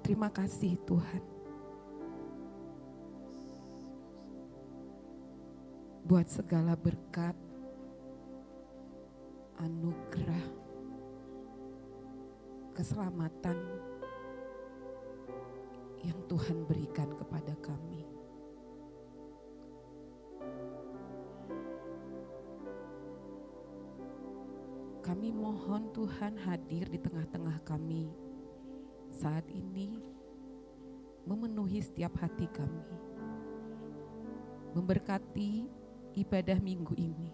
Terima kasih Tuhan. Buat segala berkat, anugerah, keselamatan yang Tuhan berikan kepada kami. Kami mohon Tuhan hadir di tengah-tengah kami saat ini, memenuhi setiap hati kami, memberkati ibadah minggu ini.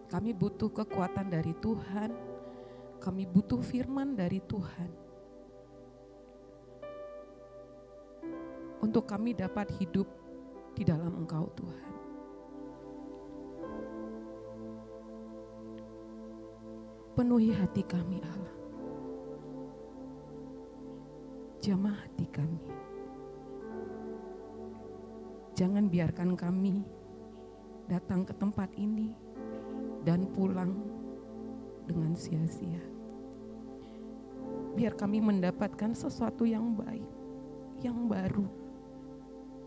Kami butuh kekuatan dari Tuhan, kami butuh firman dari Tuhan, untuk kami dapat hidup di dalam Engkau Tuhan. Penuhi hati kami Allah, jamah hati kami. Jangan biarkan kami datang ke tempat ini dan pulang dengan sia-sia. Biar kami mendapatkan sesuatu yang baik, yang baru,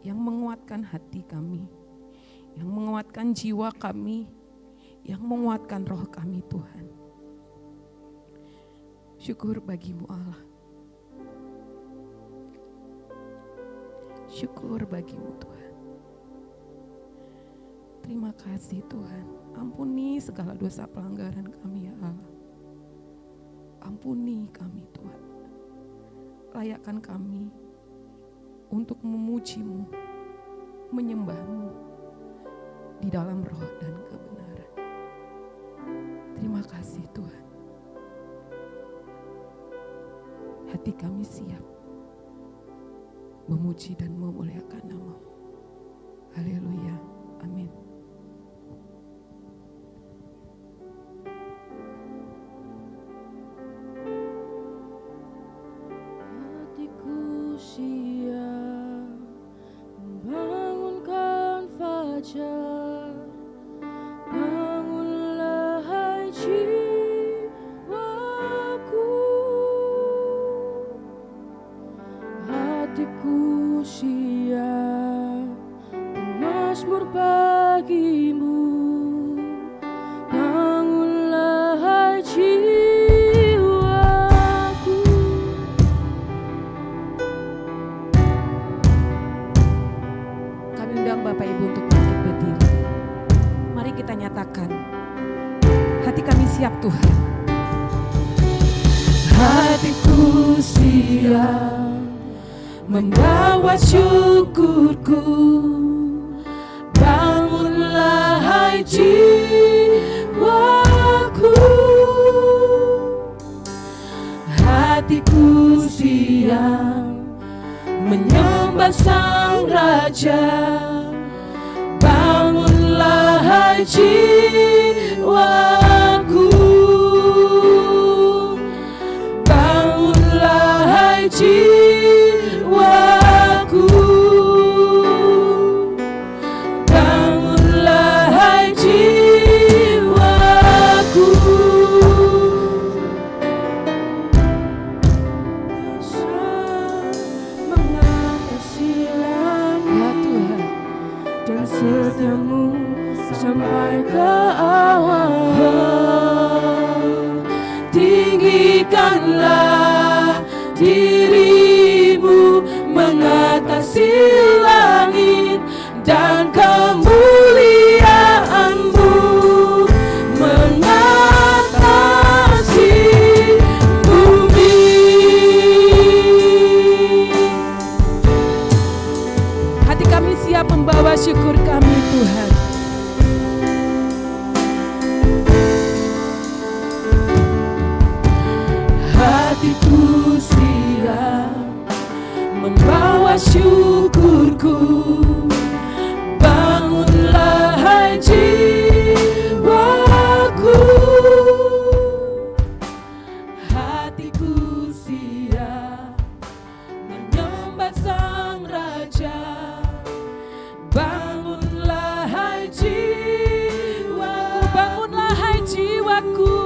yang menguatkan hati kami, yang menguatkan jiwa kami, yang menguatkan roh kami Tuhan. Syukur bagimu Allah. Syukur bagimu Tuhan. Terima kasih Tuhan. Ampuni segala dosa pelanggaran kami ya Allah. Ampuni kami Tuhan. Layakkan kami untuk memuji-Mu, menyembah-Mu di dalam roh dan kebenaran. Terima kasih Tuhan. Hati kami siap memuji dan memuliakan nama-Mu. Haleluya. Amin. Hatiku siap membangunkan fajar. Bangunlah hai jiwaku. Hatiku siap bermazmur bagimu. Bangunlah hai jiwaku. Kami undang Bapak Ibu untuk bangkit berdiri. Mari kita nyatakan, hati kami siap Tuhan. Hatiku siap membawa syukurku. Bangunlah hai jiwaku. Hatiku siap menyembah Sang Raja. Bangunlah hai jiwaku. Bangunlah hai jiwaku. Bangunlah hai jiwaku. Mengatasi langit Ya Tuhan, dan setiamu sampai ke awal. Tinggikanlah dirimu mengatasi langit dan kemuliaanmu mengatasi bumi. hati kami siap membawa syukur kami Tuhan. Hatiku siap membawa syukurku. Bangunlah hai jiwaku. Hatiku siap menyembah Sang Raja. Bangunlah hai jiwaku. Bangunlah hai jiwaku.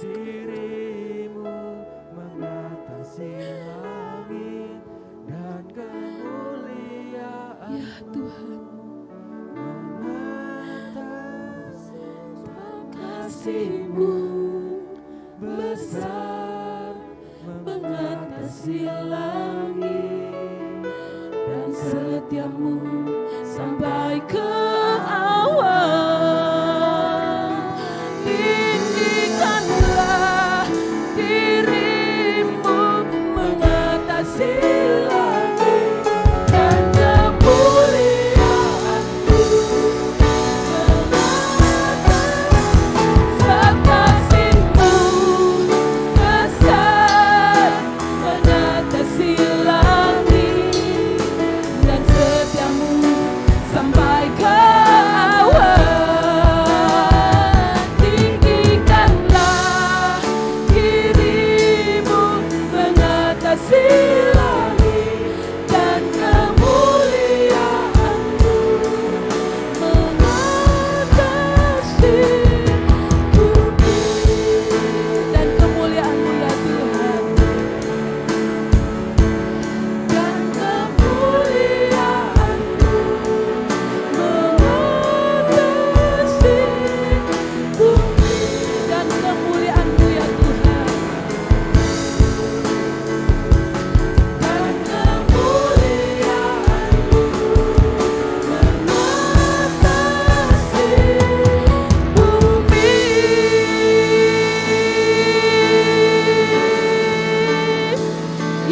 Dirimu mengatasi langit dan kemuliaan. Ya Tuhan, Mengatasi kasih-Mu besar, mengatasi langit dan setia-Mu sampai ke awan. Tinggikanlah dirimu mengatasi langit dan kemuliaan-Mu. Sebab kasih-Mu besar, mengatasi langit dan setia-Mu sampai ke awan. Tinggikanlah dirimu mengatasi langit dan kemuliaan-Mu mengatasi bumi dan kemuliaan-Mu ya Tuhan, dan kemuliaan-Mu mengatasi bumi dan kemuliaan-Mu ya Tuhan, dan kemuliaan-Mu mengatasi bumi.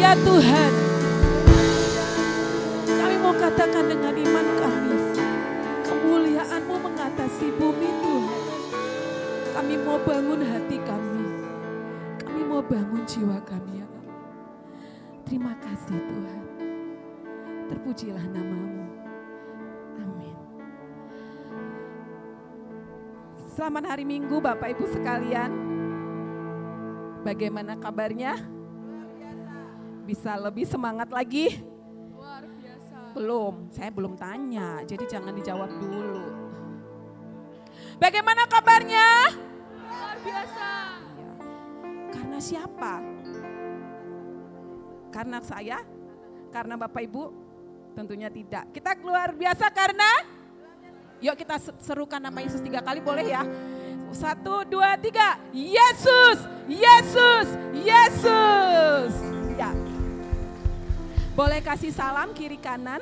Ya Tuhan, kami mau katakan dengan iman kami, kemuliaan-Mu mengatasi bumi Tuhan. Kami mau bangun hati kami mau bangun jiwa kami ya Allah. Terima kasih Tuhan, terpujilah nama-Mu. Amin. Selamat hari Minggu Bapak Ibu sekalian. Bagaimana kabarnya? Bisa lebih semangat lagi? Luar biasa. Belum, saya belum tanya, jadi jangan dijawab dulu. Bagaimana kabarnya? Luar biasa. Iya. Karena siapa? Karena saya? Karena Bapak Ibu? Tentunya tidak. Kita luar biasa karena? Yuk kita serukan nama Yesus 3 kali boleh ya? 1, 2, 3. Yesus, Yesus, Yesus. Ya. Boleh kasih salam kiri kanan?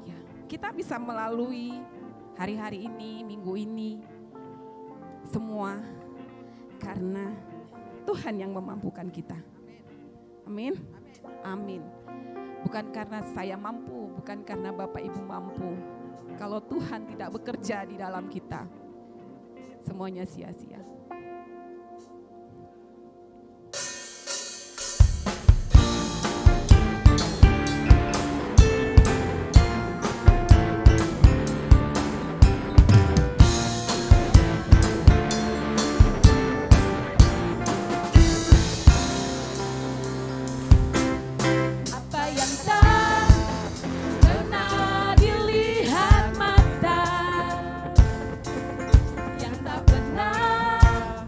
Ya, kita bisa melalui hari-hari ini, minggu ini, semua karena Tuhan yang memampukan kita. Amin. Amin. Bukan karena saya mampu, bukan karena Bapak Ibu mampu. Kalau Tuhan tidak bekerja di dalam kita, semuanya sia-sia. Apa yang tak pernah dilihat mata, yang tak pernah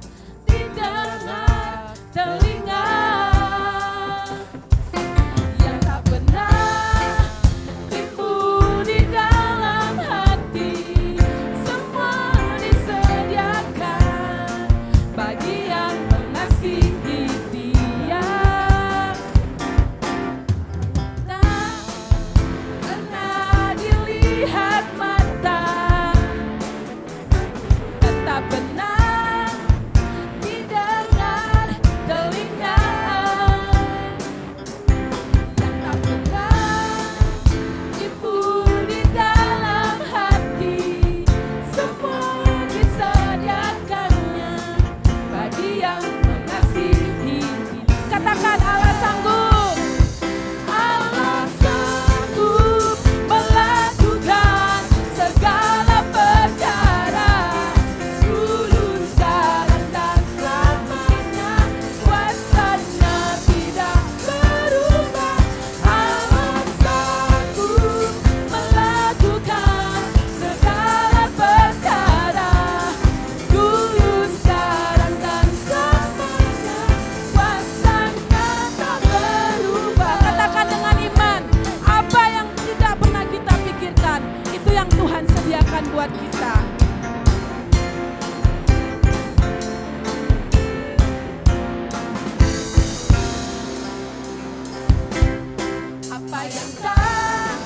yang tak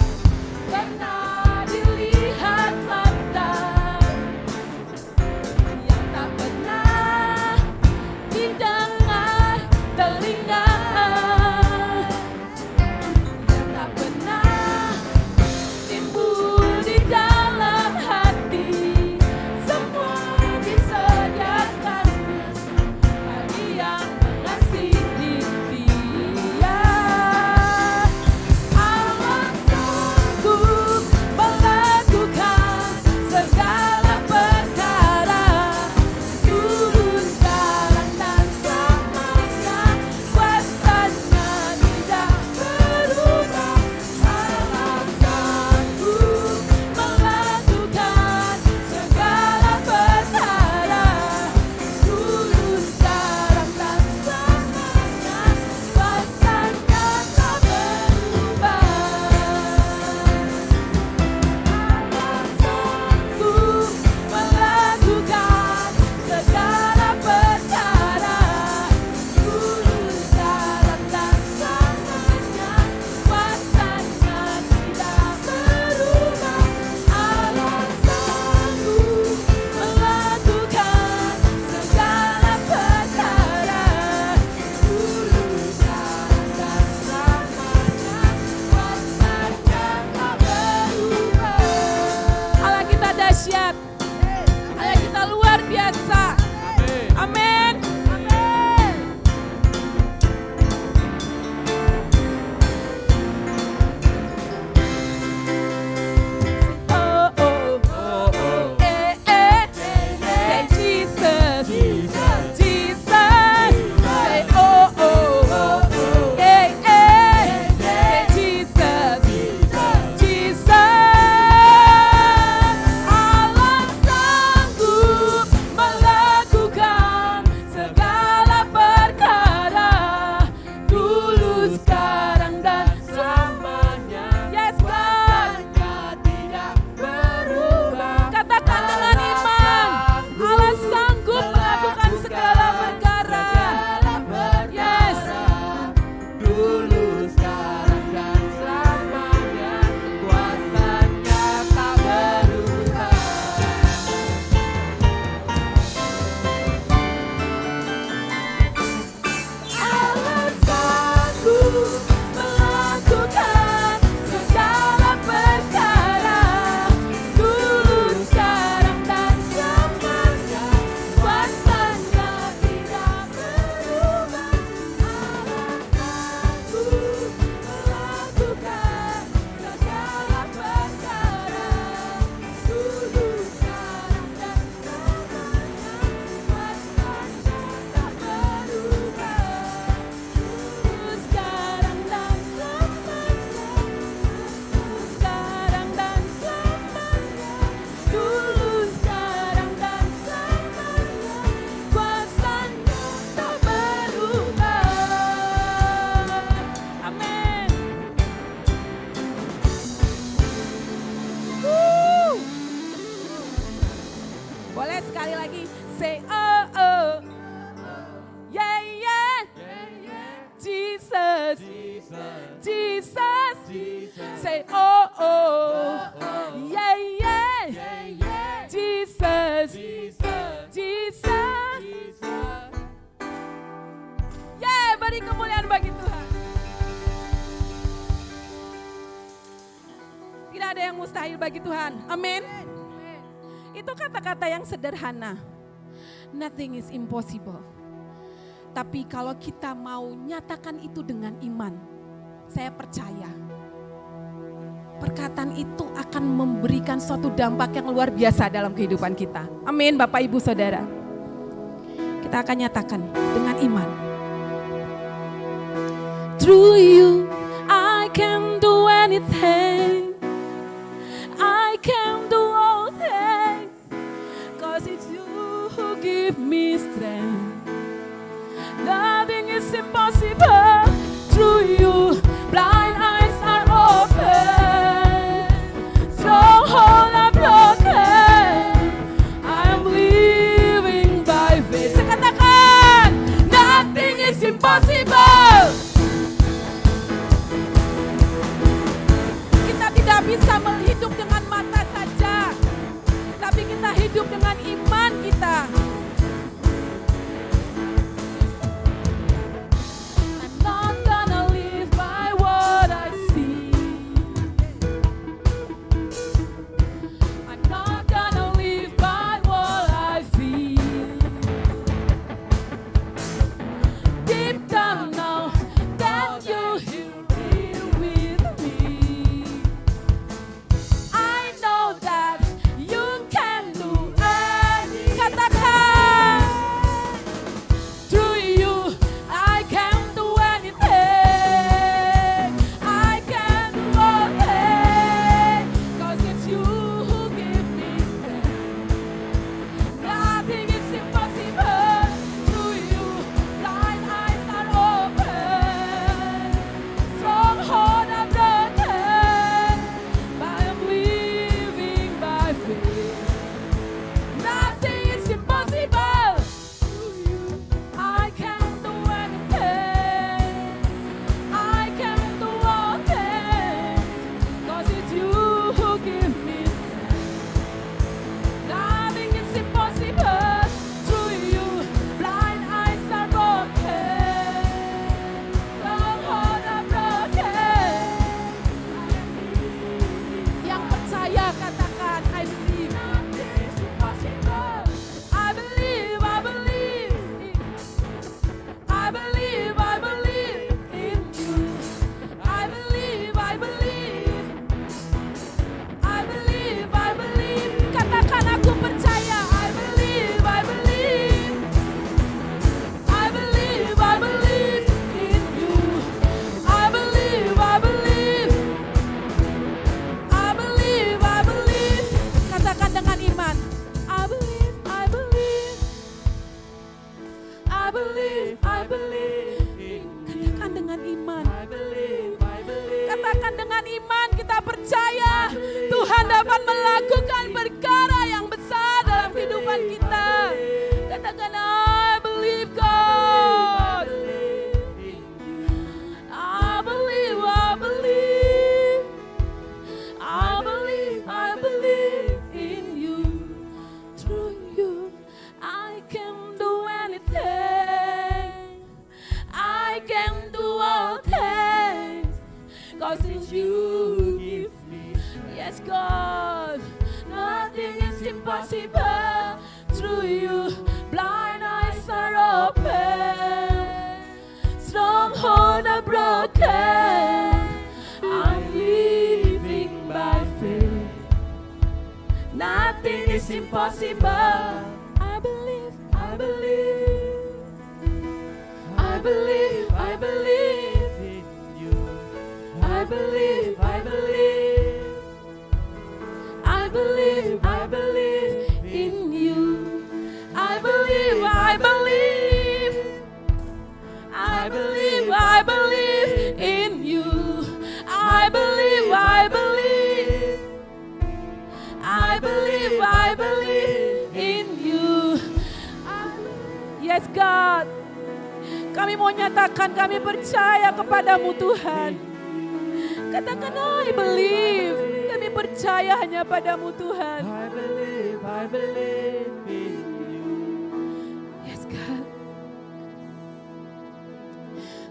pernah dilihat mata, yang tak pernah didengar telinga, yang tak pernah timbul di dalam hati, semua disediakan bagi yang mengasihi Dia. Allah sanggup melakukan segala perkara, dulu, sekarang, dan selamanya. Kuasanya tidak berubah. Allah sanggup melakukan segala perkara, dulu, sekarang, dan selamanya. Kuasanya tak berubah. Allah sanggup melakukan segala perkara, dulu, sekarang, dan selamanya. Kuasanya tidak berubah. Allah sanggup melakukan segala perkara, dulu, sekarang, dan selamanya. Kuasanya tak berubah. Allah kita dahsyat, Allah kita luar biasa. Amin. Amin. Oh, oh, oh, oh. Say Jesus, Jesus. Say oh, oh, oh. Say Jesus, Jesus. Allah sanggup melakukan segala perkara, dulu, sekarang, dan selamanya. Yes, God. Tidak berubah. Katakan dengan iman, Allah sanggup melakukan segala perkara. Yes. Dulu, sekarang, dan selamanya. Kuasanya tak berubah. Allah sanggup melakukan segala perkara, dulu, sekarang, dan selamanya. Kuasanya tidak berubah. Allah sanggup melakukan segala perkara, dulu, sekarang, dan selamanya. Kuasanya tak berubah. Dulu, sekarang, dan selamanya. Sekarang dan selamanya. Dulu, sekarang, dan selamanya. Kuasanya tak berubah. Amin. Boleh sekali lagi, say oh oh, yeah yeah, Jesus, Jesus, say oh oh, yeah yeah, Jesus, Jesus, yeah, beri kemuliaan bagi Tuhan. Tidak ada yang mustahil bagi Tuhan, amin. Itu kata-kata yang sederhana. Nothing is impossible. Tapi kalau kita mau nyatakan itu dengan iman, saya percaya perkataan itu akan memberikan suatu dampak yang luar biasa dalam kehidupan kita. Amin, Bapak Ibu Saudara. Kita akan nyatakan dengan iman. Through you, I can do anything. I can do all things. 'Cause it's you who give me strength. Nothing is impossible. Through you, blind eyes are open. Stronghold are broken. I am living by faith. Saya katakan, nothing is impossible. nyatakan dengan iman, kita percaya Tuhan dapat melakukan perkara yang besar dalam kehidupan kita. Katakan, I believe God. I believe, I believe. I believe, I believe in you. Through you, I can do anything. I can do all things. Cause it's you give me. Yes, God. Nothing is impossible. Through you, blind eyes are open. Strongholds are broken. I'm living by faith. Nothing is impossible. I believe, I believe. I believe, I believe in you. I believe, I believe. I believe, I believe in you. I believe, I believe. I believe, I believe in you. I believe, I believe. I believe, I believe in you. Yes, God. Kami mau nyatakan kami percaya kepadamu Tuhan. Katakan, I believe. Kami percaya hanya padamu Tuhan. I believe in you. Yes, God.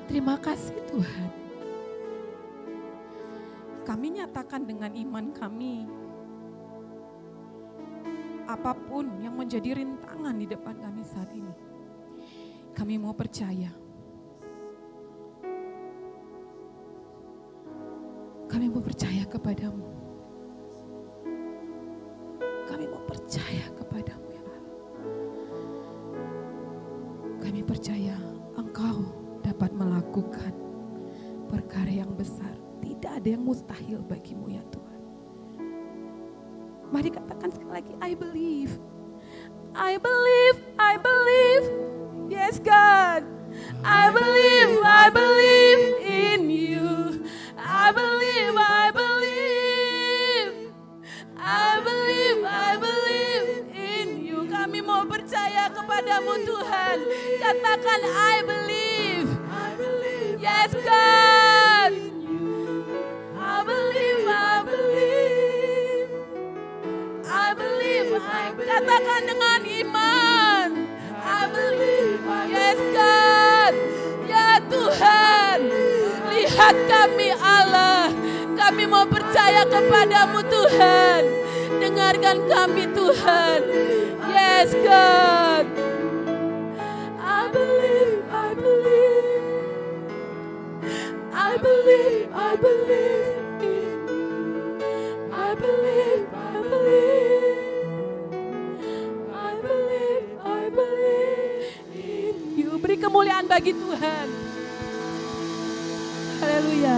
Terima kasih Tuhan. Kami nyatakan dengan iman kami, apapun yang menjadi rintangan di depan kami saat ini, kami mau percaya. Kami mau percaya kepadamu. Kami mau percaya kepadamu ya Allah. Kami percaya Engkau dapat melakukan perkara yang besar. Tidak ada yang mustahil bagimu ya Tuhan. Mari katakan sekali lagi, I believe. I believe, I believe. Yes God. I believe in you. I believe, I believe. I believe in you. Kami mau percaya kepadamu Tuhan. Katakan I believe. Yes God. I believe, I believe. I believe. Katakan dengan iman. I believe. Yes God. Ya Tuhan. Lihat kami Allah. Kami mau percaya kepadamu Tuhan. Dengarkan kami Tuhan. Yes God. I believe, I believe. I believe, I believe in you. I believe, I believe. I believe in you. Beri kemuliaan bagi Tuhan. Haleluya.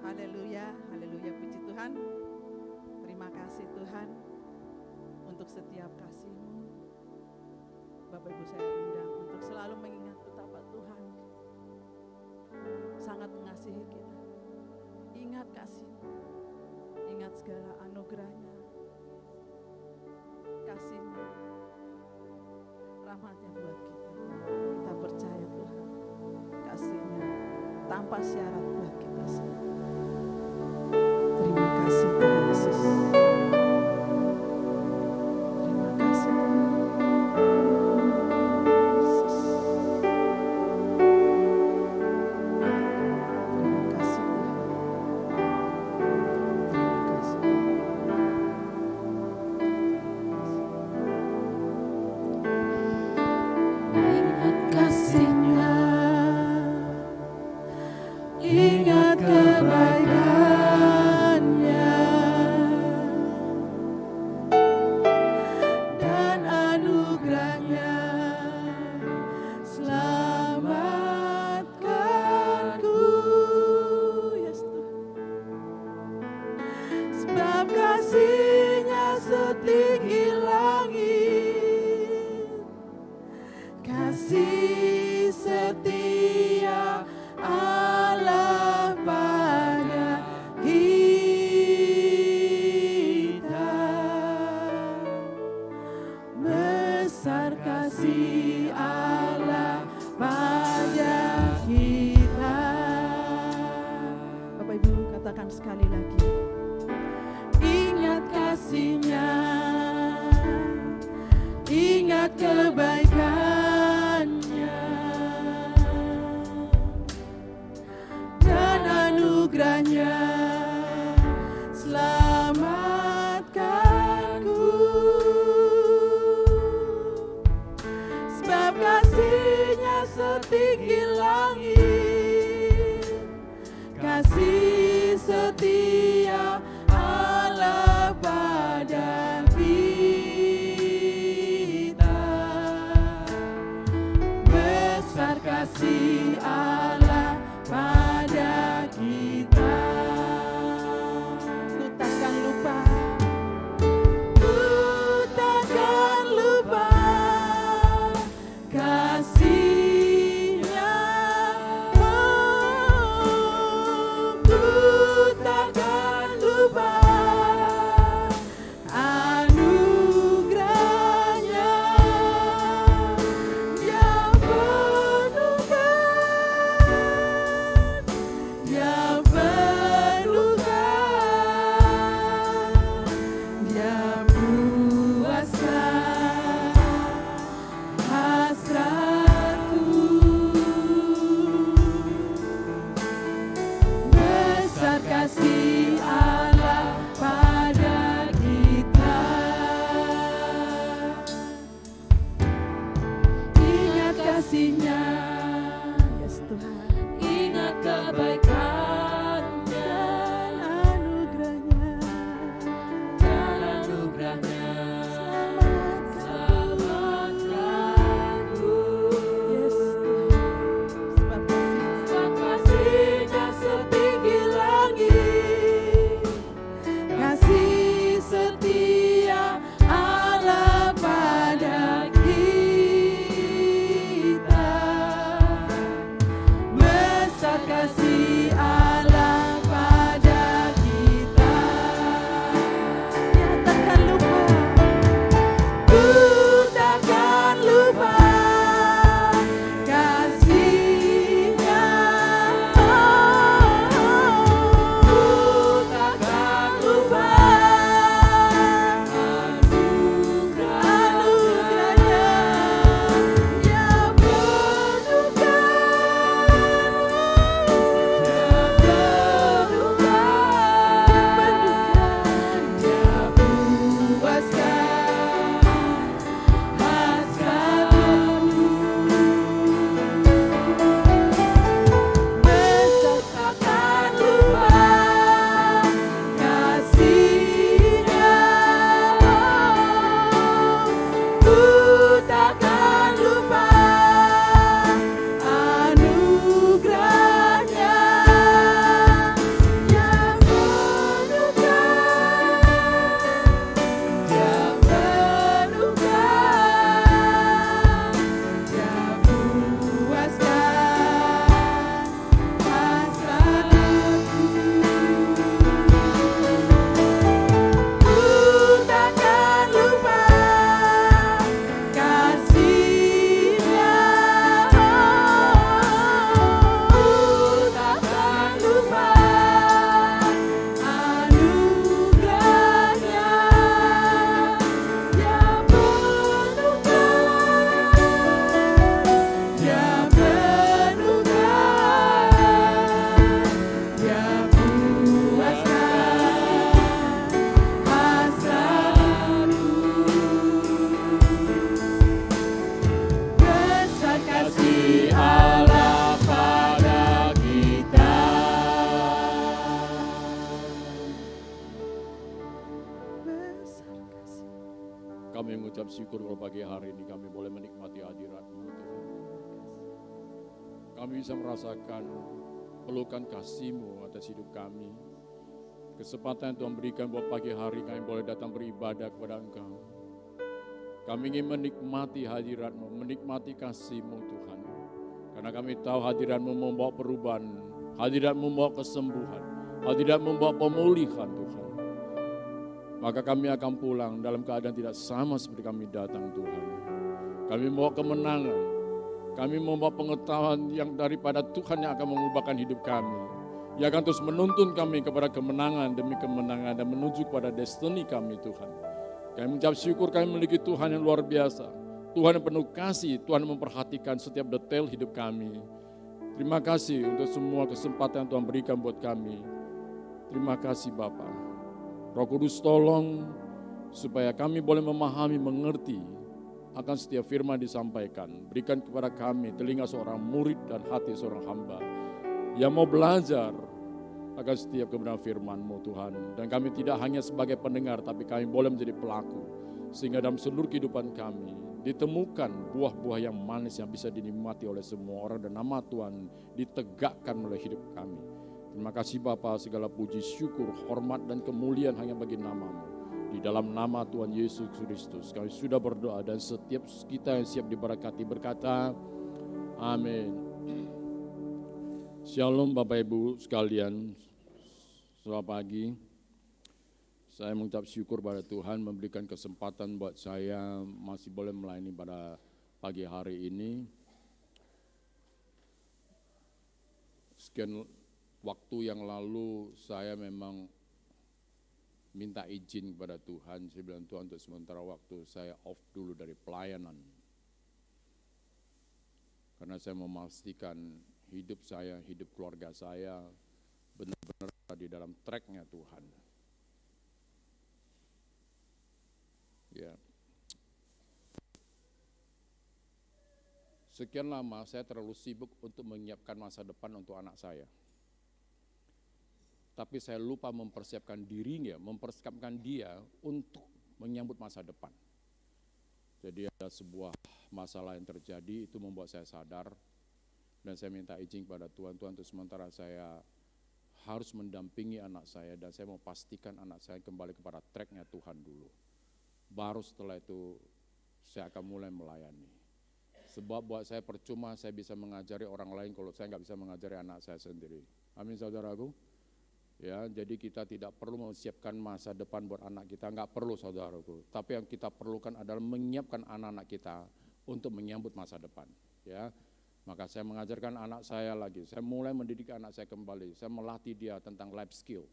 Haleluya, haleluya, puji Tuhan. Terima kasih Tuhan untuk setiap kasih-Mu. Bapak Ibu saya undang untuk selalu mengingat betapa Tuhan sangat mengasihi kita. Ingat kasih-Mu, ingat segala anugerah-Nya, kasih-Nya, rahmat-Nya buat kita. Kita percaya Tuhan, kasih-Nya tanpa syarat buat kita semua. Terima kasih Tuhan Yesus. Terima kasih Tuhan. Yesus. Terima kasih Tuhan. Terima kasih Tuhan. Ingat kasih-Nya. Tuhan sekali lagi. Ingat kasih-Nya, ingat kebaikan-Nya, dan anugerah-Nya selamatkanku. Sebab kasih-Nya setinggi langit, kasih setia Allah pada kita. Besar kasih Allah pada kita. Ku takkan lupa, ku takkan lupa kasih-Nya. Ku takkan lupa anugerah-Nya yang penuhkan, yang penuhkan, yang puaskan hasratku. Besar kasih Allah pada kita. Ingat kasih-Nya, yes Tuhan, Ingat kebaikan-Nya dan anugerah-Nya, dan anugerah-Nya selamatkanku. yes Tuhan. Sebab kasih-Nya setinggi langit, kasih setia Allah pada kita. Besar kasih Allah pada kita. Yang takkan lupa, ku takkan lupa kasih-Nya. Ku takkan lupa anugerah-Nya yang penuhkan, yang puaskan hasratku. Besar takkan lupa kasih-Nya. Ku takkan lupa anugerah-Nya yang penuhkan, yang penuhkan, yang puaskan hasratku. Ku takkan lupa kasih-Nya. Ku takkan lupa anugerah-Nya yang penuhkan, yang penuhkan, yang puaskan hasratku. Besar kasih Allah pada kita. Besar kasih. Kami mengucap syukur bahwa pagi hari ini kami boleh menikmati hadirat-Mu, Tuhan. Kami bisa merasakan pelukan kasih-Mu atas hidup kami. Kesempatan yang Tuhan berikan bahwa pagi hari kami boleh datang beribadah kepada Engkau. Kami ingin menikmati hadirat-Mu, menikmati kasih-Mu, Tuhan. Karena kami tahu hadirat-Mu membawa perubahan, hadirat-Mu membawa kesembuhan, hadirat-Mu membawa pemulihan, Tuhan. Maka kami akan pulang dalam keadaan tidak sama seperti kami datang, Tuhan. Kami membawa kemenangan, kami membawa pengetahuan yang daripada Tuhan yang akan mengubahkan hidup kami, Ia akan terus menuntun kami kepada kemenangan demi kemenangan dan menuju kepada destiny kami Tuhan. Kami mengucap syukur kami memiliki Tuhan yang luar biasa. Tuhan yang penuh kasih, Tuhan yang memperhatikan setiap detail hidup kami. Terima kasih untuk semua kesempatan yang Tuhan berikan buat kami. Terima kasih Bapa. Roh Kudus tolong supaya kami boleh memahami, mengerti akan setiap firman disampaikan. Berikan kepada kami telinga seorang murid dan hati seorang hamba yang mau belajar akan setiap kebenaran firman-Mu Tuhan. Dan kami tidak hanya sebagai pendengar, tapi kami boleh menjadi pelaku. Sehingga dalam seluruh kehidupan kami ditemukan buah-buah yang manis yang bisa dinikmati oleh semua orang. Dan nama Tuhan ditegakkan oleh hidup kami. Terima kasih Bapa, segala puji, syukur, hormat dan kemuliaan hanya bagi nama-Mu. Di dalam nama Tuhan Yesus Kristus kami sudah berdoa dan setiap kita yang siap diberkati berkata amin. Shalom Bapak Ibu sekalian, selamat pagi. Saya mengucap syukur pada Tuhan memberikan kesempatan buat saya masih boleh melayani pada pagi hari ini. Sekian waktu yang lalu saya memang minta izin kepada Tuhan. Saya bilang Tuhan untuk sementara waktu saya off dulu dari pelayanan. Karena saya memastikan hidup saya, hidup keluarga saya benar-benar di dalam track-nya Tuhan. Ya. Sekian lama saya terlalu sibuk untuk menyiapkan masa depan untuk anak saya. Tapi saya lupa mempersiapkan dirinya, mempersiapkan dia untuk menyambut masa depan. Jadi ada sebuah masalah yang terjadi, itu membuat saya sadar. Dan saya minta izin kepada Tuhan, Tuhan untuk sementara saya harus mendampingi anak saya. Dan saya mau pastikan anak saya kembali kepada track-nya Tuhan dulu. Baru setelah itu saya akan mulai melayani. Sebab buat saya percuma saya bisa mengajari orang lain kalau saya nggak bisa mengajari anak saya sendiri. Amin saudaraku. Ya, jadi kita tidak perlu mempersiapkan masa depan buat anak kita, enggak perlu saudaraku. Tapi yang kita perlukan adalah menyiapkan anak-anak kita untuk menyambut masa depan. Ya, maka saya mengajarkan anak saya lagi. Saya mulai mendidik anak saya kembali. Saya melatih dia tentang life skill.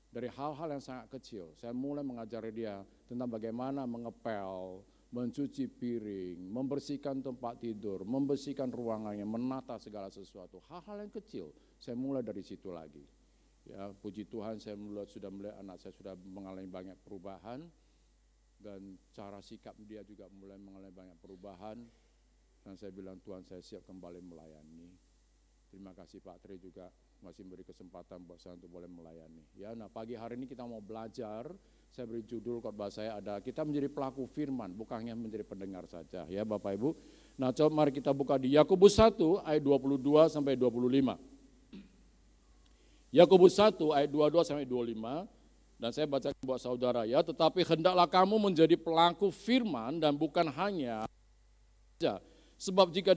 Dari hal-hal yang sangat kecil, saya mulai mengajari dia tentang bagaimana mengepel, mencuci piring, membersihkan tempat tidur, membersihkan ruangannya, menata segala sesuatu. Hal-hal yang kecil. Saya mulai dari situ lagi. Ya, puji Tuhan saya sudah melihat anak saya sudah mengalami banyak perubahan dan cara sikap dia juga mulai mengalami banyak perubahan dan saya bilang Tuhan saya siap kembali melayani. Terima kasih Pak Tri juga masih memberi kesempatan buat saya untuk boleh melayani. Ya, nah pagi hari ini kita mau belajar, saya beri judul khotbah saya ada kita menjadi pelaku firman bukan hanya menjadi pendengar saja ya Bapak Ibu. Nah coba mari kita buka di Yakobus 1 ayat 22 sampai 25. Yakobus 1 ayat 22 sampai 25 dan saya baca buat saudara ya, tetapi hendaklah kamu menjadi pelaku firman dan bukan hanya saja. Sebab jika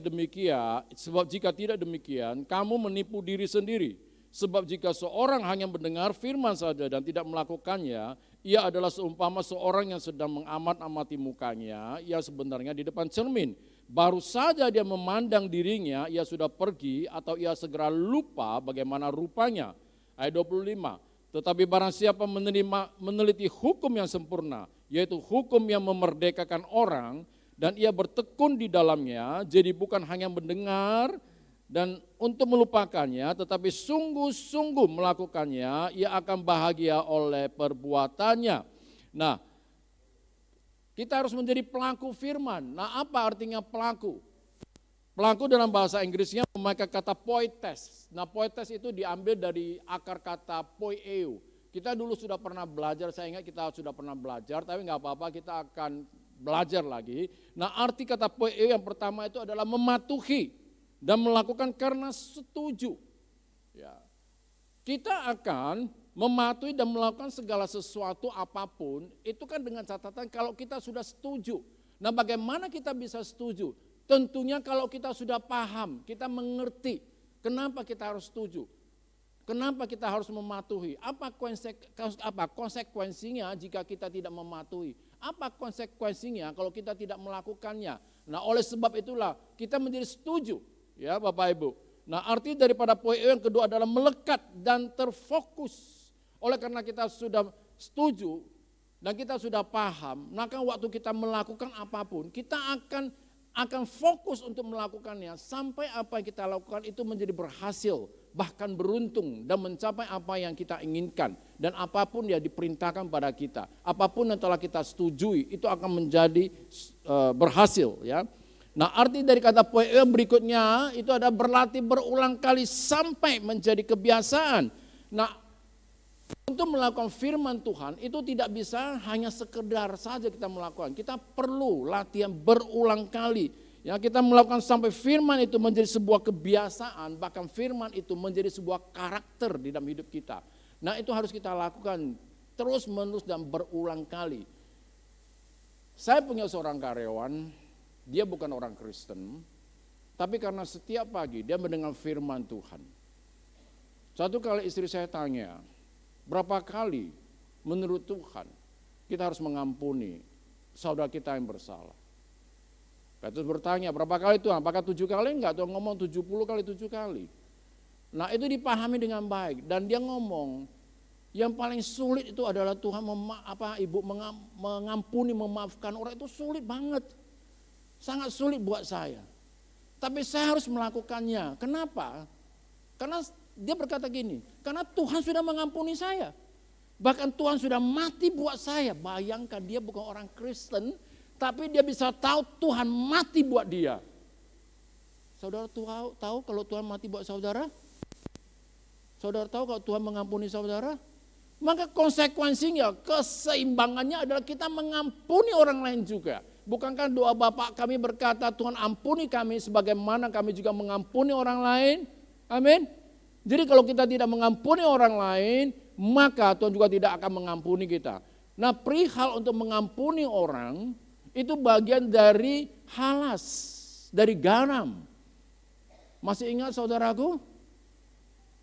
tidak demikian kamu menipu diri sendiri. Sebab jika seorang hanya mendengar firman saja dan tidak melakukannya, ia adalah seumpama seorang yang sedang mengamat-amati mukanya, ia sebenarnya di depan cermin. Baru saja dia memandang dirinya, ia sudah pergi atau ia segera lupa bagaimana rupanya. Ayat 25, tetapi barang siapa meneliti hukum yang sempurna, yaitu hukum yang memerdekakan orang, dan ia bertekun di dalamnya, jadi bukan hanya mendengar dan untuk melupakannya, tetapi sungguh-sungguh melakukannya, ia akan bahagia oleh perbuatannya. Nah, kita harus menjadi pelaku firman. Nah, apa artinya pelaku? Pelaku dalam bahasa Inggrisnya memakai kata poites. Nah, poites itu diambil dari akar kata poieo. Kita dulu sudah pernah belajar, saya ingat kita sudah pernah belajar, tapi nggak apa-apa, kita akan belajar lagi. Nah, arti kata poieo yang pertama itu adalah mematuhi dan melakukan karena setuju. Ya. Kita akan mematuhi dan melakukan segala sesuatu apapun, itu kan dengan catatan kalau kita sudah setuju. Nah, bagaimana kita bisa setuju? Tentunya kalau kita sudah paham, kita mengerti kenapa kita harus setuju, kenapa kita harus mematuhi, apa konsekuensinya jika kita tidak mematuhi, apa konsekuensinya kalau kita tidak melakukannya. Nah oleh sebab itulah kita menjadi setuju ya Bapak Ibu. Nah, arti daripada poin yang kedua adalah melekat dan terfokus. Oleh karena kita sudah setuju dan kita sudah paham, maka waktu kita melakukan apapun, kita akan fokus untuk melakukannya sampai apa yang kita lakukan itu menjadi berhasil, bahkan beruntung dan mencapai apa yang kita inginkan. Dan apapun yang diperintahkan pada kita, apapun yang telah kita setujui, itu akan menjadi berhasil, ya. Nah, arti dari kata poin berikutnya itu ada berlatih berulang kali sampai menjadi kebiasaan. Nah, untuk melakukan firman Tuhan itu tidak bisa hanya sekedar saja kita melakukan. Kita perlu latihan berulang kali. Ya, kita melakukan sampai firman itu menjadi sebuah kebiasaan, bahkan firman itu menjadi sebuah karakter di dalam hidup kita. Nah, itu harus kita lakukan terus-menerus dan berulang kali. Saya punya seorang karyawan. Dia bukan orang Kristen, tapi karena setiap pagi dia mendengar firman Tuhan. Satu kali istri saya tanya, berapa kali menurut Tuhan kita harus mengampuni saudara kita yang bersalah? Petrus bertanya, berapa kali Tuhan? Apakah 7 kali? Enggak, Tuhan ngomong 70 kali 7 kali. Nah, itu dipahami dengan baik, dan dia ngomong, yang paling sulit itu adalah Tuhan mengampuni, memaafkan orang, itu sulit banget. Sangat sulit buat saya. Tapi saya harus melakukannya. Kenapa? Karena dia berkata gini, karena Tuhan sudah mengampuni saya. Bahkan Tuhan sudah mati buat saya. Bayangkan dia bukan orang Kristen, tapi dia bisa tahu Tuhan mati buat dia. Saudara tahu kalau Tuhan mati buat saudara? Saudara tahu kalau Tuhan mengampuni saudara? Maka konsekuensinya, keseimbangannya adalah kita mengampuni orang lain juga. Bukankah doa Bapa kami berkata, Tuhan ampuni kami sebagaimana kami juga mengampuni orang lain? Amin. Jadi kalau kita tidak mengampuni orang lain, maka Tuhan juga tidak akan mengampuni kita. Nah, perihal untuk mengampuni orang, itu bagian dari halas, dari garam. Masih ingat saudaraku?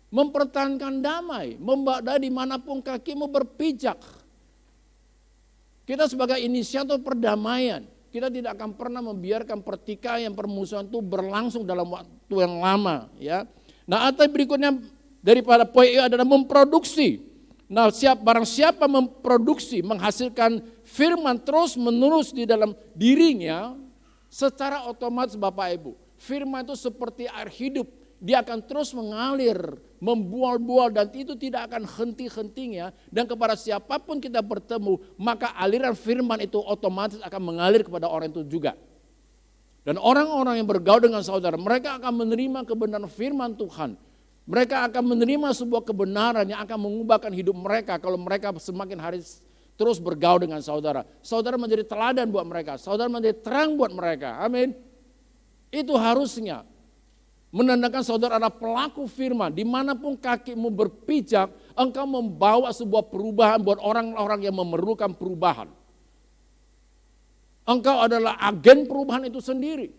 Mempertahankan damai, membawa dimanapun kakimu berpijak. Kita sebagai inisiator perdamaian, kita tidak akan pernah membiarkan pertikaian, permusuhan itu berlangsung dalam waktu yang lama. Ya. Nah, atau berikutnya daripada poin adalah memproduksi. Nah, barang siapa memproduksi, menghasilkan firman terus menerus di dalam dirinya, secara otomatis Bapak Ibu, firman itu seperti air hidup. Dia akan terus mengalir, membual-bual, dan itu tidak akan henti-hentinya. Dan kepada siapapun kita bertemu, maka aliran firman itu otomatis akan mengalir kepada orang itu juga. Dan orang-orang yang bergaul dengan saudara, mereka akan menerima kebenaran firman Tuhan. Mereka akan menerima sebuah kebenaran yang akan mengubahkan hidup mereka kalau mereka semakin hari terus bergaul dengan saudara. Saudara menjadi teladan buat mereka, saudara menjadi terang buat mereka. Amin. Itu harusnya menandakan saudara adalah pelaku firman. Dimanapun kakimu berpijak, engkau membawa sebuah perubahan buat orang-orang yang memerlukan perubahan. Engkau adalah agen perubahan itu sendiri.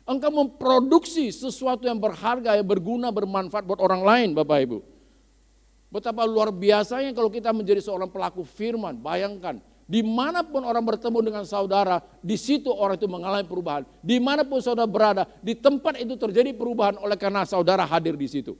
Engkau memproduksi sesuatu yang berharga, yang berguna, bermanfaat buat orang lain, Bapak Ibu. Betapa luar biasanya kalau kita menjadi seorang pelaku firman. Bayangkan, dimanapun orang bertemu dengan saudara, di situ orang itu mengalami perubahan. Dimanapun saudara berada, di tempat itu terjadi perubahan oleh karena saudara hadir di situ.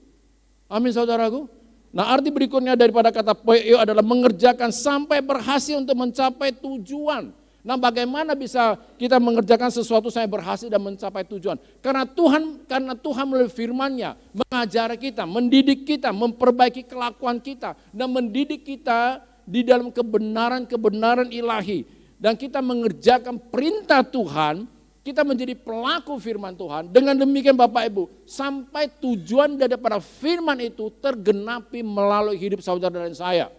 Amin saudaraku. Nah, arti berikutnya daripada kata poio adalah mengerjakan sampai berhasil untuk mencapai tujuan. Nah, bagaimana bisa kita mengerjakan sesuatu sampai berhasil dan mencapai tujuan? Karena Tuhan melalui firman-Nya mengajari kita, mendidik kita, memperbaiki kelakuan kita, dan mendidik kita di dalam kebenaran-kebenaran ilahi. Dan kita mengerjakan perintah Tuhan, kita menjadi pelaku firman Tuhan. Dengan demikian Bapak Ibu, sampai tujuan daripada firman itu tergenapi melalui hidup saudara dan saya.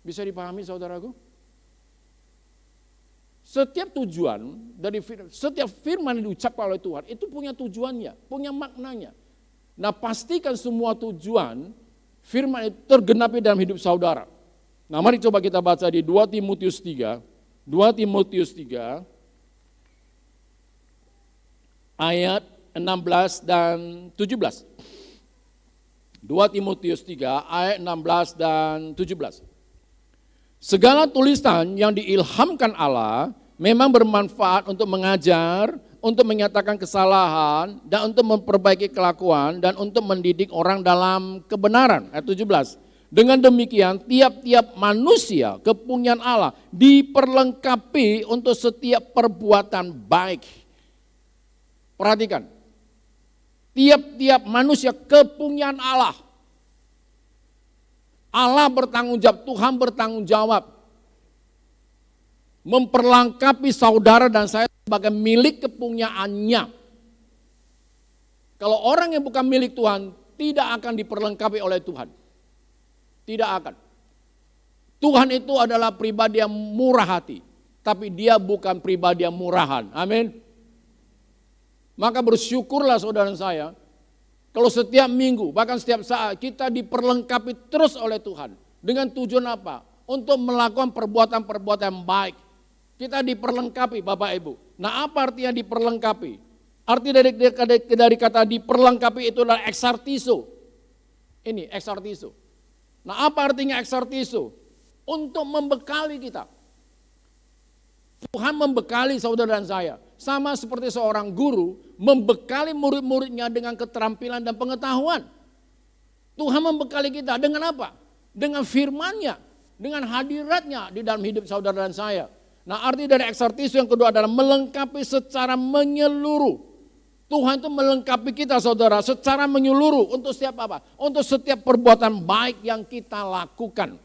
Bisa dipahami saudaraku? Setiap tujuan dari setiap firman yang diucapkan oleh Tuhan itu punya tujuannya, punya maknanya. Nah, pastikan semua tujuan firman itu tergenapi dalam hidup saudara. Nah, mari coba kita baca di 2 Timotius 3. 2 Timotius 3 ayat 16 dan 17. 2 Timotius 3 ayat 16 dan 17. Segala tulisan yang diilhamkan Allah memang bermanfaat untuk mengajar, untuk menyatakan kesalahan, dan untuk memperbaiki kelakuan, dan untuk mendidik orang dalam kebenaran. Ayat 17. Dengan demikian tiap-tiap manusia kepunyaan Allah diperlengkapi untuk setiap perbuatan baik. Perhatikan, tiap-tiap manusia kepunyaan Allah. Allah bertanggung jawab, Tuhan bertanggung jawab. Memperlengkapi saudara dan saya sebagai milik kepunyaannya. Kalau orang yang bukan milik Tuhan tidak akan diperlengkapi oleh Tuhan. Tidak akan. Tuhan itu adalah pribadi yang murah hati, tapi dia bukan pribadi yang murahan. Amin. Maka bersyukurlah saudara saya, kalau setiap minggu, bahkan setiap saat kita diperlengkapi terus oleh Tuhan. Dengan tujuan apa? Untuk melakukan perbuatan-perbuatan yang baik. Kita diperlengkapi Bapak Ibu. Nah, apa artinya diperlengkapi? Arti dari kata diperlengkapi itu adalah exartizo. Ini exartizo. Nah, apa artinya exartizo? Untuk membekali kita. Tuhan membekali saudara dan saya. Sama seperti seorang guru membekali murid-muridnya dengan keterampilan dan pengetahuan. Tuhan membekali kita dengan apa? Dengan firman-Nya, dengan hadiratnya di dalam hidup saudara dan saya. Nah, arti dari exartizo yang kedua adalah melengkapi secara menyeluruh. Tuhan itu melengkapi kita saudara secara menyeluruh untuk setiap apa? Untuk setiap perbuatan baik yang kita lakukan.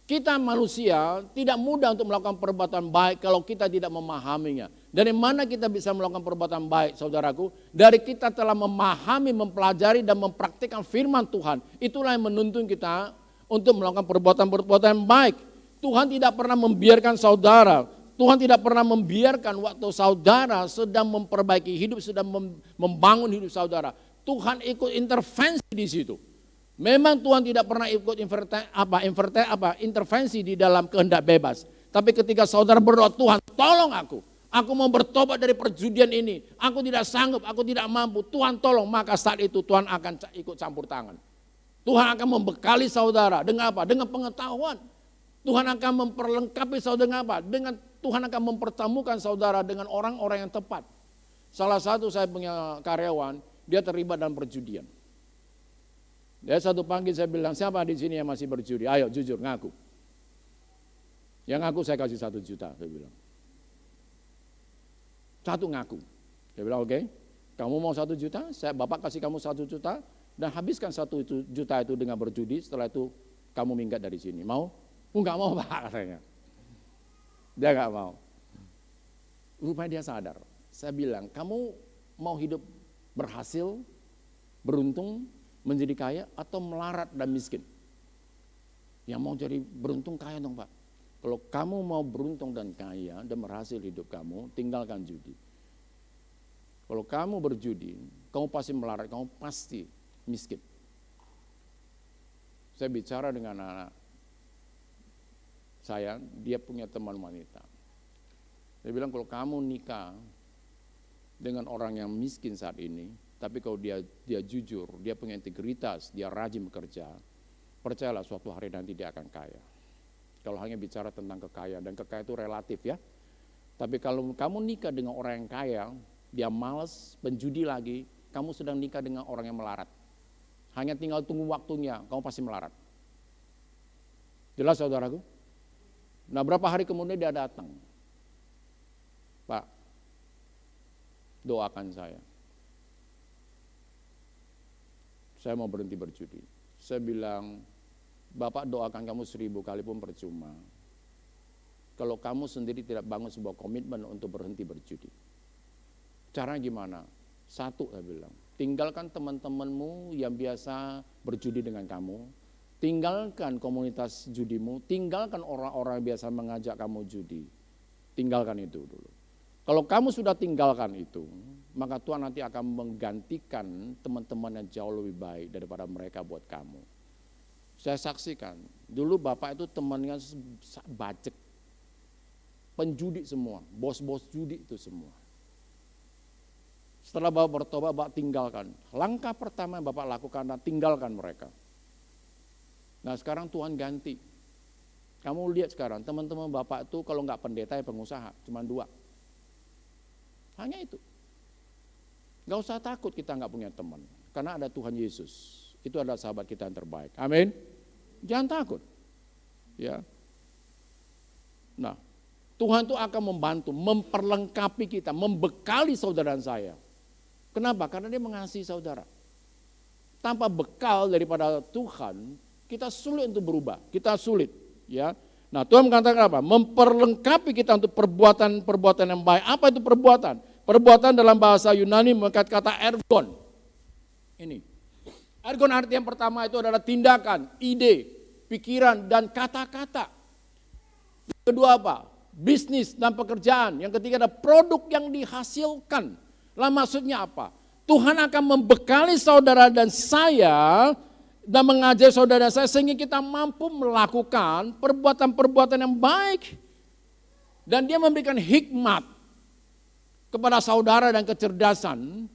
Kita manusia tidak mudah untuk melakukan perbuatan baik kalau kita tidak memahaminya. Dari mana kita bisa melakukan perbuatan baik saudaraku? Dari kita telah memahami, mempelajari dan mempraktikkan firman Tuhan. Itulah yang menuntun kita untuk melakukan perbuatan-perbuatan yang baik. Tuhan tidak pernah membiarkan saudara. Tuhan tidak pernah membiarkan waktu saudara sedang memperbaiki hidup, sedang membangun hidup saudara. Tuhan ikut intervensi di situ. Memang Tuhan tidak pernah ikut intervensi di dalam kehendak bebas. Tapi ketika saudara berdoa, Tuhan tolong aku mau bertobat dari perjudian ini. Aku tidak sanggup, aku tidak mampu. Tuhan tolong, maka saat itu Tuhan akan ikut campur tangan. Tuhan akan membekali saudara dengan apa? Dengan pengetahuan. Tuhan akan memperlengkapi saudara dengan apa? Dengan Tuhan akan mempertemukan saudara dengan orang-orang yang tepat. Salah satu saya punya karyawan, dia terlibat dalam perjudian. Dia satu pagi saya bilang, siapa di sini yang masih berjudi? Ayo jujur, ngaku. Yang ngaku saya kasih 1 juta, saya bilang. Satu ngaku. Dia bilang, oke, kamu mau 1 juta, Bapak kasih kamu 1 juta, dan habiskan 1 juta itu dengan berjudi, setelah itu kamu minggat dari sini. Mau? Enggak mau Pak, katanya. Dia enggak mau. Rupanya dia sadar. Saya bilang, kamu mau hidup berhasil, beruntung, menjadi kaya, atau melarat dan miskin? Yang mau jadi beruntung kaya dong Pak. Kalau kamu mau beruntung dan kaya dan berhasil hidup kamu, tinggalkan judi. Kalau kamu berjudi, kamu pasti melarat, kamu pasti miskin. Saya bicara dengan anak saya, dia punya teman wanita. Dia bilang kalau kamu nikah dengan orang yang miskin saat ini, tapi kalau dia jujur, dia punya integritas, dia rajin bekerja, percayalah suatu hari nanti dia akan kaya. Kalau hanya bicara tentang kekayaan, dan kekayaan itu relatif ya. Tapi kalau kamu nikah dengan orang yang kaya, dia malas, penjudi lagi, kamu sedang nikah dengan orang yang melarat. Hanya tinggal tunggu waktunya, kamu pasti melarat. Jelas saudaraku? Nah berapa hari kemudian dia datang. Pak, doakan saya. Saya mau berhenti berjudi. Saya bilang, Bapak doakan kamu 1000 kali pun percuma. Kalau kamu sendiri tidak bangun sebuah komitmen untuk berhenti berjudi. Caranya gimana? Satu saya bilang, tinggalkan teman-temanmu yang biasa berjudi dengan kamu. Tinggalkan komunitas judimu, tinggalkan orang-orang yang biasa mengajak kamu judi. Tinggalkan itu dulu. Kalau kamu sudah tinggalkan itu, maka Tuhan nanti akan menggantikan teman-teman yang jauh lebih baik daripada mereka buat kamu. Saya saksikan, dulu Bapak itu temannya bacek, penjudi semua, bos-bos judi itu semua. Setelah Bapak bertobat, Bapak tinggalkan. Langkah pertama yang Bapak lakukan adalah tinggalkan mereka. Nah sekarang Tuhan ganti. Kamu lihat sekarang teman-teman Bapak itu kalau nggak pendeta ya pengusaha, cuma 2. Hanya itu. Gak usah takut kita nggak punya teman, karena ada Tuhan Yesus. Itu adalah sahabat kita yang terbaik. Amin. Jangan takut. Ya. Nah, Tuhan itu akan membantu, memperlengkapi kita, membekali saudara dan saya. Kenapa? Karena Dia mengasihi saudara. Tanpa bekal daripada Tuhan, kita sulit untuk berubah. Kita sulit. Ya. Nah, Tuhan mengatakan apa? Memperlengkapi kita untuk perbuatan-perbuatan yang baik. Apa itu perbuatan? Perbuatan dalam bahasa Yunani mengangkat kata ergon. Ini. Ergon arti yang pertama itu adalah tindakan, ide, pikiran, dan kata-kata. Yang kedua apa? Bisnis dan pekerjaan. Yang ketiga ada produk yang dihasilkan. Lah maksudnya apa? Tuhan akan membekali saudara dan saya dan mengajari saudara dan saya sehingga kita mampu melakukan perbuatan-perbuatan yang baik. Dan Dia memberikan hikmat kepada saudara dan kecerdasan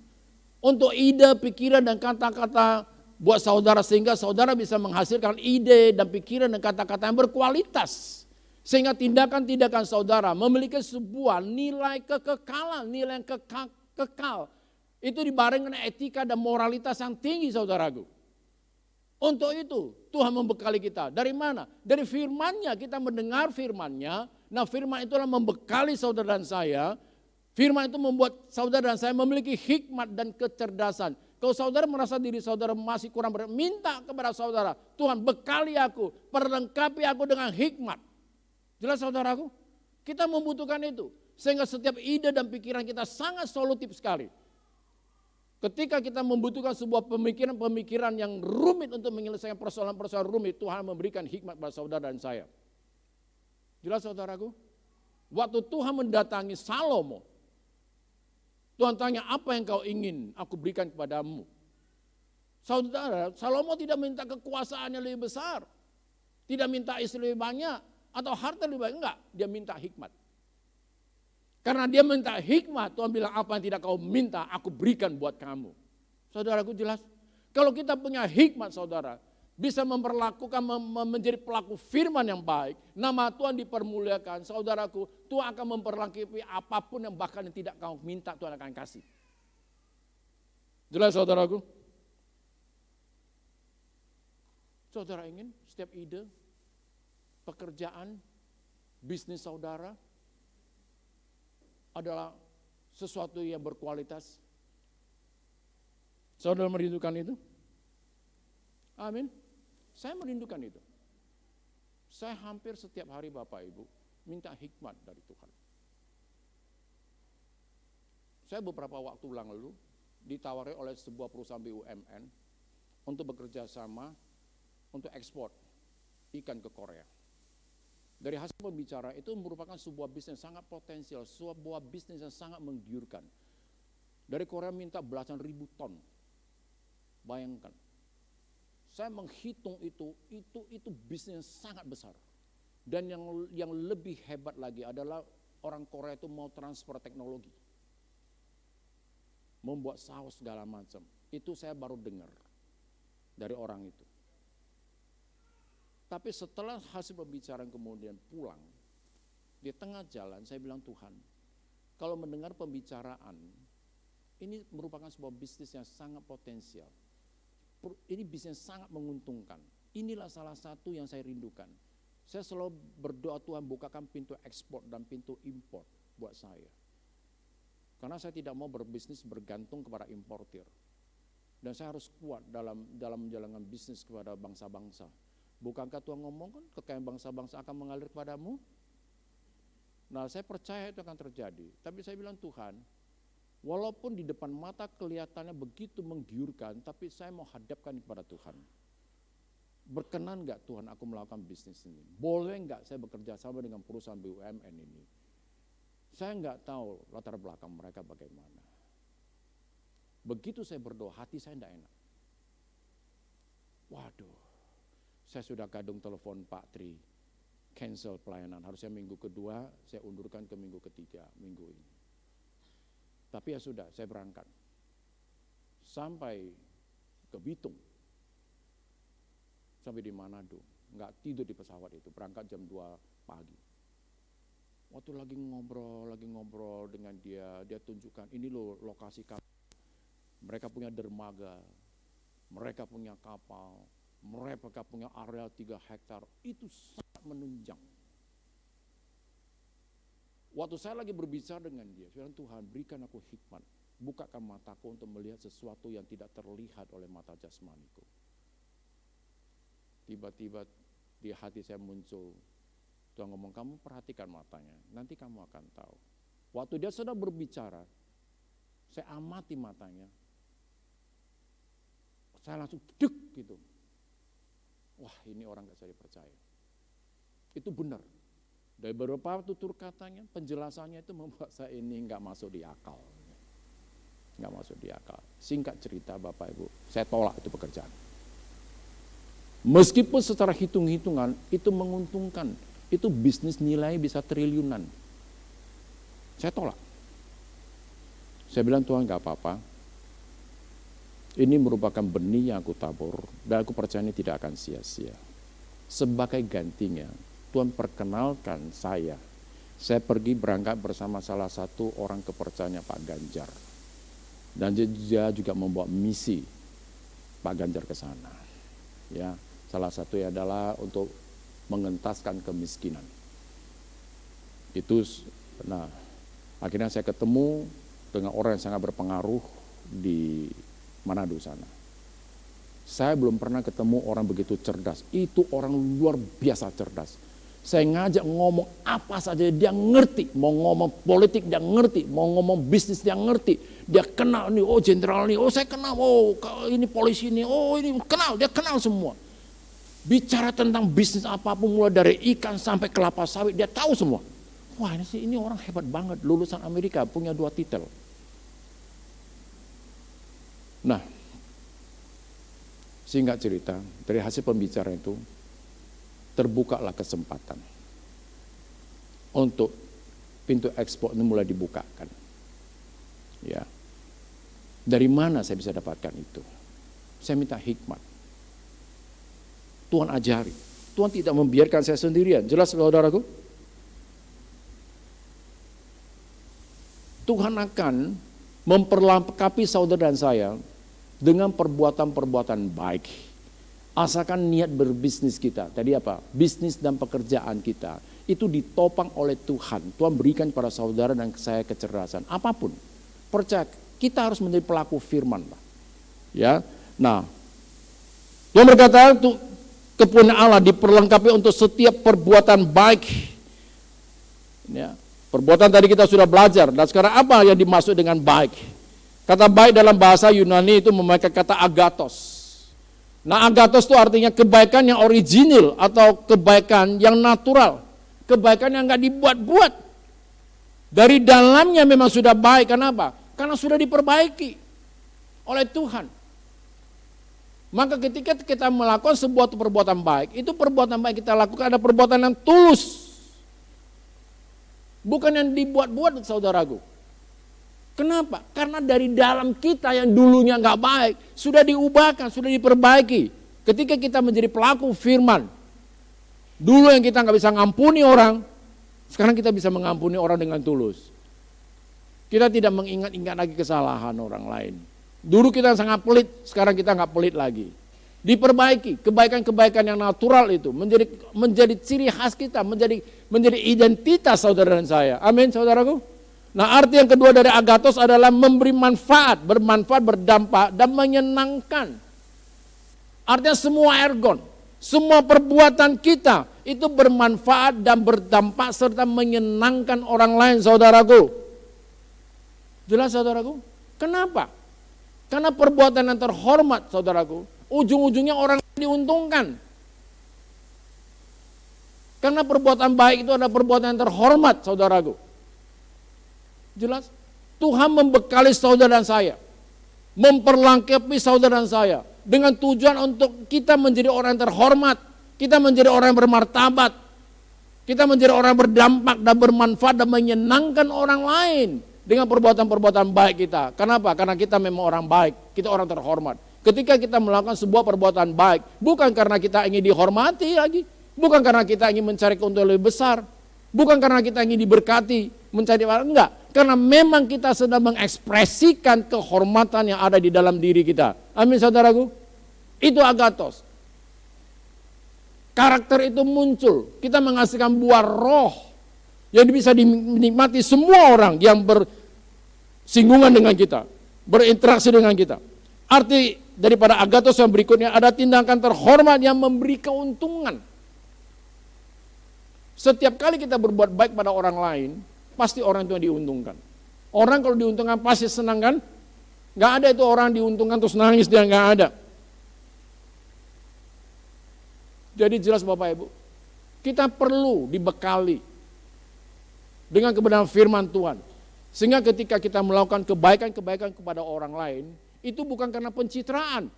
untuk ide, pikiran, dan kata-kata buat saudara sehingga saudara bisa menghasilkan ide dan pikiran dan kata-kata yang berkualitas. Sehingga tindakan-tindakan saudara memiliki sebuah nilai kekekalan, nilai yang kekal. Itu dibarengi dengan etika dan moralitas yang tinggi saudaraku. Untuk itu Tuhan membekali kita. Dari mana? Dari firman-Nya, kita mendengar firman-Nya. Nah, firman itulah membekali saudara dan saya. Firman itu membuat saudara dan saya memiliki hikmat dan kecerdasan. Kalau saudara merasa diri saudara masih kurang minta kepada saudara, Tuhan bekali aku, perlengkapi aku dengan hikmat. Jelas saudaraku? Kita membutuhkan itu. Sehingga setiap ide dan pikiran kita sangat solutif sekali. Ketika kita membutuhkan sebuah pemikiran-pemikiran yang rumit untuk menyelesaikan persoalan-persoalan rumit, Tuhan memberikan hikmat pada saudara dan saya. Jelas saudaraku? Waktu Tuhan mendatangi Salomo, Tuhan tanya, apa yang kau ingin aku berikan kepadamu? Saudara, Salomo tidak minta kekuasaan yang lebih besar. Tidak minta istri lebih banyak. Atau harta lebih banyak. Enggak, dia minta hikmat. Karena dia minta hikmat, Tuhan bilang, apa yang tidak kau minta, aku berikan buat kamu. Saudaraku jelas? Kalau kita punya hikmat saudara, bisa memperlakukan, menjadi pelaku firman yang baik, nama Tuhan dipermuliakan, saudaraku, Tuhan akan memperlengkapi apapun yang bahkan yang tidak kau minta, Tuhan akan kasih. Jelas saudaraku? Saudara ingin setiap ide, pekerjaan, bisnis saudara adalah sesuatu yang berkualitas. Saudara merindukan itu? Amin. Saya merindukan itu. Saya hampir setiap hari Bapak Ibu minta hikmat dari Tuhan. Saya beberapa waktu lalu ditawari oleh sebuah perusahaan BUMN untuk bekerja sama untuk ekspor ikan ke Korea. Dari hasil pembicaraan itu merupakan sebuah bisnis sangat potensial, sebuah bisnis yang sangat menggiurkan. Dari Korea minta belasan ribu ton. Bayangkan. Saya menghitung itu bisnis yang sangat besar. Dan yang lebih hebat lagi adalah orang Korea itu mau transfer teknologi. Membuat saus segala macam. Itu saya baru dengar dari orang itu. Tapi setelah hasil pembicaraan kemudian pulang, di tengah jalan saya bilang, Tuhan, kalau mendengar pembicaraan, ini merupakan sebuah bisnis yang sangat potensial. Ini bisnis sangat menguntungkan. Inilah salah satu yang saya rindukan. Saya selalu berdoa, Tuhan bukakan pintu ekspor dan pintu impor buat saya. Karena saya tidak mau berbisnis bergantung kepada importir. Dan saya harus kuat dalam menjalankan bisnis kepada bangsa-bangsa. Bukankah Tuhan ngomong kan kekayaan bangsa-bangsa akan mengalir kepadamu? Nah, saya percaya itu akan terjadi. Tapi saya bilang, Tuhan, walaupun di depan mata kelihatannya begitu menggiurkan, tapi saya mau hadapkan kepada Tuhan. Berkenan enggak Tuhan aku melakukan bisnis ini? Boleh enggak saya bekerja sama dengan perusahaan BUMN ini? Saya enggak tahu latar belakang mereka bagaimana. Begitu saya berdoa, hati saya enggak enak. Waduh, saya sudah kadung telepon Pak Tri, cancel pelayanan. Harusnya minggu kedua, saya undurkan ke minggu ketiga, minggu ini. Tapi ya sudah, saya berangkat. Sampai ke Bitung. Sampai di Manado. Enggak tidur di pesawat itu, berangkat jam 2 pagi. Waktu lagi ngobrol dengan dia tunjukkan, ini loh lokasi kami. Mereka punya dermaga, mereka punya kapal, mereka punya area 3 hektar. Itu sangat menunjang. Waktu saya lagi berbicara dengan dia, firman Tuhan, berikan aku hikmat, bukakan mataku untuk melihat sesuatu yang tidak terlihat oleh mata jasmaniku. Tiba-tiba di hati saya muncul, Tuhan ngomong, kamu perhatikan matanya, nanti kamu akan tahu. Waktu dia sedang berbicara, saya amati matanya, saya langsung dek gitu. Wah, ini orang gak bisa dipercaya. Itu benar. Dari beberapa tutur katanya, penjelasannya itu membuat saya ini gak masuk di akal. Gak masuk di akal. Singkat cerita Bapak Ibu, saya tolak itu pekerjaan. Meskipun secara hitung-hitungan itu menguntungkan, itu bisnis nilai bisa triliunan. Saya tolak. Saya bilang, Tuhan gak apa-apa. Ini merupakan benih yang aku tabur, dan aku percaya ini tidak akan sia-sia. Sebagai gantinya, Tuhan perkenalkan saya pergi berangkat bersama salah satu orang kepercayaannya Pak Ganjar. Dan dia juga membawa misi Pak Ganjar ke sana. Ya, salah satunya adalah untuk mengentaskan kemiskinan. Itu, nah, akhirnya saya ketemu dengan orang yang sangat berpengaruh di Manado sana. Saya belum pernah ketemu orang begitu cerdas. Itu orang luar biasa cerdas. Saya ngajak ngomong apa saja dia ngerti. Mau ngomong politik dia ngerti, mau ngomong bisnis dia ngerti. Dia kenal nih, oh jenderal nih, oh saya kenal, oh ini polisi nih, oh ini kenal, dia kenal semua. Bicara tentang bisnis apapun mulai dari ikan sampai kelapa sawit dia tahu semua. Wah ini orang hebat banget, lulusan Amerika, punya 2 titel. Nah, singkat cerita, dari hasil pembicaraan itu, terbukalah kesempatan untuk pintu ekspor ini mulai dibukakan. Ya, dari mana saya bisa dapatkan itu? Saya minta hikmat. Tuhan ajari. Tuhan tidak membiarkan saya sendirian. Jelas saudaraku? Tuhan akan memperlengkapi saudara dan saya dengan perbuatan-perbuatan baik. Asalkan niat berbisnis kita, tadi apa? Bisnis dan pekerjaan kita, itu ditopang oleh Tuhan. Tuhan berikan kepada saudara dan saya kecerdasan. Apapun, percaya, kita harus menjadi pelaku firman. Ya, nah, Tuhan berkata, kepunyaan Allah diperlengkapi untuk setiap perbuatan baik. Ya, perbuatan tadi kita sudah belajar, dan sekarang apa yang dimaksud dengan baik? Kata baik dalam bahasa Yunani itu memakai kata agathos. Nah agathos itu artinya kebaikan yang original atau kebaikan yang natural. Kebaikan yang gak dibuat-buat. Dari dalamnya memang sudah baik, kenapa? Karena sudah diperbaiki oleh Tuhan. Maka ketika kita melakukan sebuah perbuatan baik, itu perbuatan baik kita lakukan ada perbuatan yang tulus. Bukan yang dibuat-buat saudaraku. Kenapa? Karena dari dalam kita yang dulunya nggak baik, sudah diubahkan, sudah diperbaiki. Ketika kita menjadi pelaku firman, dulu yang kita nggak bisa ngampuni orang, sekarang kita bisa mengampuni orang dengan tulus. Kita tidak mengingat-ingat lagi kesalahan orang lain. Dulu kita sangat pelit, sekarang kita nggak pelit lagi. Diperbaiki, kebaikan-kebaikan yang natural itu menjadi ciri khas kita, menjadi identitas saudara dan saya. Amin, saudaraku. Nah, arti yang kedua dari agathos adalah memberi manfaat, bermanfaat, berdampak, dan menyenangkan. Artinya semua ergon, semua perbuatan kita itu bermanfaat dan berdampak serta menyenangkan orang lain, saudaraku. Jelas, saudaraku? Kenapa? Karena perbuatan yang terhormat, saudaraku, ujung-ujungnya orang diuntungkan. Karena perbuatan baik itu adalah perbuatan yang terhormat, saudaraku. Jelas? Tuhan membekali saudara dan saya, memperlengkapi saudara dan saya dengan tujuan untuk kita menjadi orang yang terhormat, kita menjadi orang yang bermartabat, kita menjadi orang yang berdampak dan bermanfaat dan menyenangkan orang lain dengan perbuatan-perbuatan baik kita. Kenapa? Karena kita memang orang baik, kita orang terhormat. Ketika kita melakukan sebuah perbuatan baik, bukan karena kita ingin dihormati lagi, bukan karena kita ingin mencari keuntungan lebih besar, bukan karena kita ingin diberkati, mencari enggak. Karena memang kita sedang mengekspresikan kehormatan yang ada di dalam diri kita. Amin saudaraku. Itu agathos. Karakter itu muncul. Kita menghasilkan buah roh yang bisa dinikmati semua orang yang bersinggungan dengan kita, berinteraksi dengan kita. Arti daripada agathos yang berikutnya, ada tindakan terhormat yang memberi keuntungan. Setiap kali kita berbuat baik pada orang lain, pasti orang itu yang diuntungkan. Orang kalau diuntungkan pasti senang kan? Gak ada itu orang diuntungkan terus nangis, dia gak ada. Jadi jelas Bapak Ibu, kita perlu dibekali dengan kebenaran firman Tuhan. Sehingga ketika kita melakukan kebaikan-kebaikan kepada orang lain, itu bukan karena pencitraan.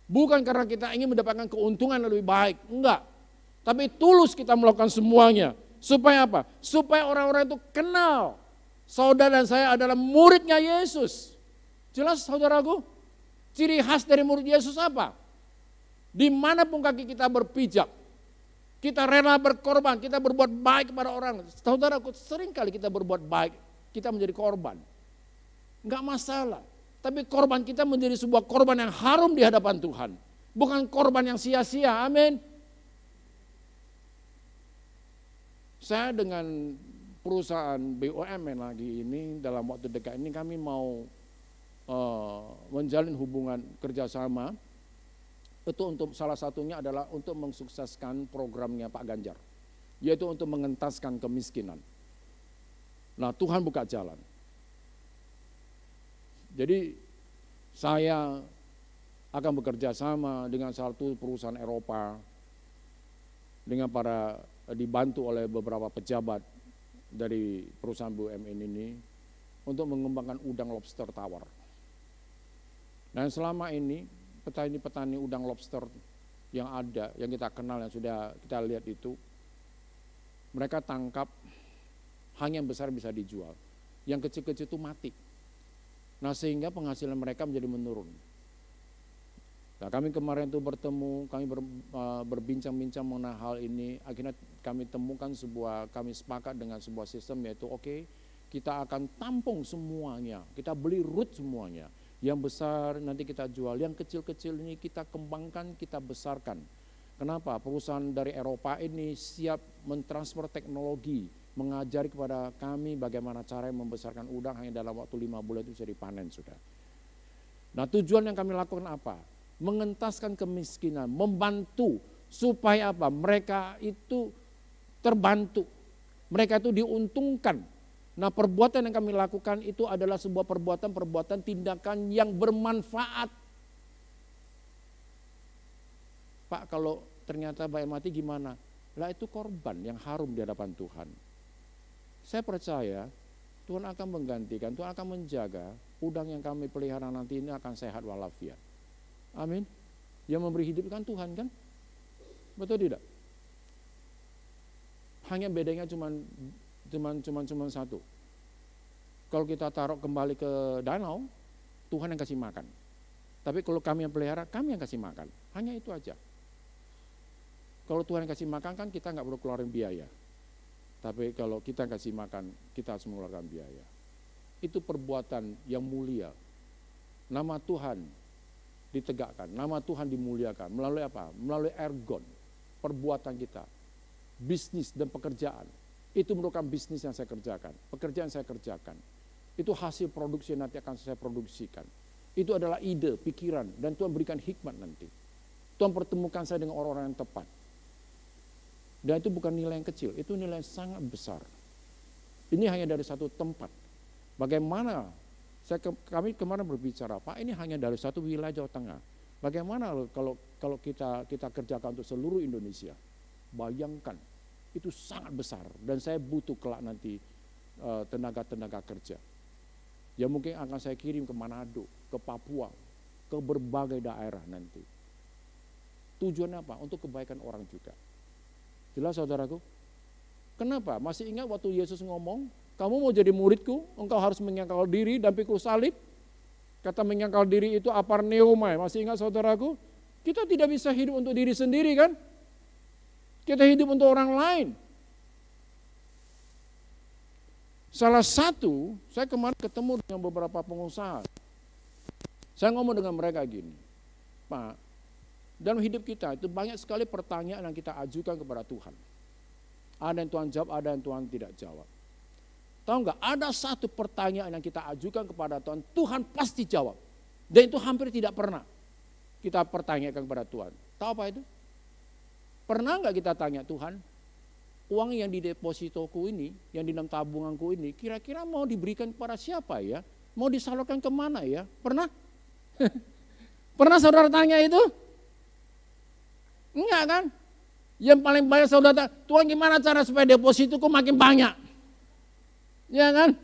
Bukan karena kita ingin mendapatkan keuntungan yang lebih baik, enggak. Tapi tulus kita melakukan semuanya. Supaya apa? Supaya orang-orang itu kenal saudara dan saya adalah muridnya Yesus. Jelas saudaraku? Ciri khas dari murid Yesus apa? Dimanapun kaki kita berpijak, kita rela berkorban, kita berbuat baik kepada orang. Saudaraku, sering kali kita berbuat baik, kita menjadi korban. Enggak masalah. Tapi korban kita menjadi sebuah korban yang harum di hadapan Tuhan. Bukan korban yang sia-sia, amin. Saya dengan perusahaan BUMN lagi ini dalam waktu dekat ini kami mau menjalin hubungan kerjasama. Itu untuk salah satunya adalah untuk mensukseskan programnya Pak Ganjar. Yaitu untuk mengentaskan kemiskinan. Nah Tuhan buka jalan. Jadi saya akan bekerja sama dengan satu perusahaan Eropa. Dengan dibantu oleh beberapa pejabat dari perusahaan BUMN ini untuk mengembangkan udang lobster tawar. Dan selama ini petani-petani udang lobster yang ada, yang kita kenal, yang sudah kita lihat itu, mereka tangkap hanya yang besar bisa dijual, yang kecil-kecil itu mati. Nah sehingga penghasilan mereka menjadi menurun. Nah, kami kemarin itu bertemu, kami berbincang-bincang mengenai hal ini. Akhirnya kami temukan kami sepakat dengan sebuah sistem, yaitu kita akan tampung semuanya, kita beli root semuanya. Yang besar nanti kita jual, yang kecil-kecil ini kita kembangkan, kita besarkan. Kenapa? Perusahaan dari Eropa ini siap mentransfer teknologi, mengajari kepada kami bagaimana cara membesarkan udang hanya dalam waktu 5 bulan itu bisa dipanen sudah. Nah tujuan yang kami lakukan apa? Mengentaskan kemiskinan, membantu supaya apa? Mereka itu terbantu, mereka itu diuntungkan. Nah perbuatan yang kami lakukan itu adalah sebuah perbuatan tindakan yang bermanfaat. Pak kalau ternyata bayar mati gimana? Lah itu korban yang harum di hadapan Tuhan. Saya percaya Tuhan akan menggantikan, Tuhan akan menjaga udang yang kami pelihara nanti ini akan sehat walafiat. Amin. Yang memberi hidup kan Tuhan kan? Betul tidak? Hanya bedanya cuma satu. Kalau kita taruh kembali ke danau, Tuhan yang kasih makan. Tapi kalau kami yang pelihara, kami yang kasih makan. Hanya itu aja. Kalau Tuhan yang kasih makan kan kita nggak perlu keluarin biaya. Tapi kalau kita yang kasih makan, kita harus mengeluarkan biaya. Itu perbuatan yang mulia. Nama Tuhan ditegakkan, nama Tuhan dimuliakan. Melalui apa? Melalui ergon, perbuatan kita. Bisnis dan pekerjaan. Itu merupakan bisnis yang saya kerjakan. Pekerjaan saya kerjakan. Itu hasil produksi yang nanti akan saya produksikan. Itu adalah ide, pikiran, dan Tuhan berikan hikmat nanti. Tuhan pertemukan saya dengan orang-orang yang tepat. Dan itu bukan nilai yang kecil, itu nilai yang sangat besar. Ini hanya dari satu tempat. Bagaimana kami kemarin berbicara, Pak ini hanya dari satu wilayah Jawa Tengah. Bagaimana kalau kita kerjakan untuk seluruh Indonesia? Bayangkan, itu sangat besar. Dan saya butuh kelak nanti tenaga-tenaga kerja. Ya mungkin akan saya kirim ke Manado, ke Papua, ke berbagai daerah nanti. Tujuannya apa? Untuk kebaikan orang juga. Jelas saudaraku? Kenapa? Masih ingat waktu Yesus ngomong, kamu mau jadi muridku, engkau harus menyangkal diri dan pikul salib. Kata menyangkal diri itu aparneomai. Masih ingat saudaraku? Kita tidak bisa hidup untuk diri sendiri kan? Kita hidup untuk orang lain. Salah satu, saya kemarin ketemu dengan beberapa pengusaha. Saya ngomong dengan mereka gini, Pak, dalam hidup kita itu banyak sekali pertanyaan yang kita ajukan kepada Tuhan. Ada yang Tuhan jawab, ada yang Tuhan tidak jawab. Tahu nggak, ada satu pertanyaan yang kita ajukan kepada Tuhan, Tuhan pasti jawab. Dan itu hampir tidak pernah kita pertanyakan kepada Tuhan. Tahu apa itu? Pernah nggak kita tanya, Tuhan, uang yang di depositoku ini, yang di dalam tabunganku ini, kira-kira mau diberikan kepada siapa ya? Mau disalurkan kemana ya? Pernah? Pernah saudara tanya itu? Enggak kan? Yang paling banyak saudara tanya, Tuhan gimana cara supaya depositoku makin banyak? Ya kan?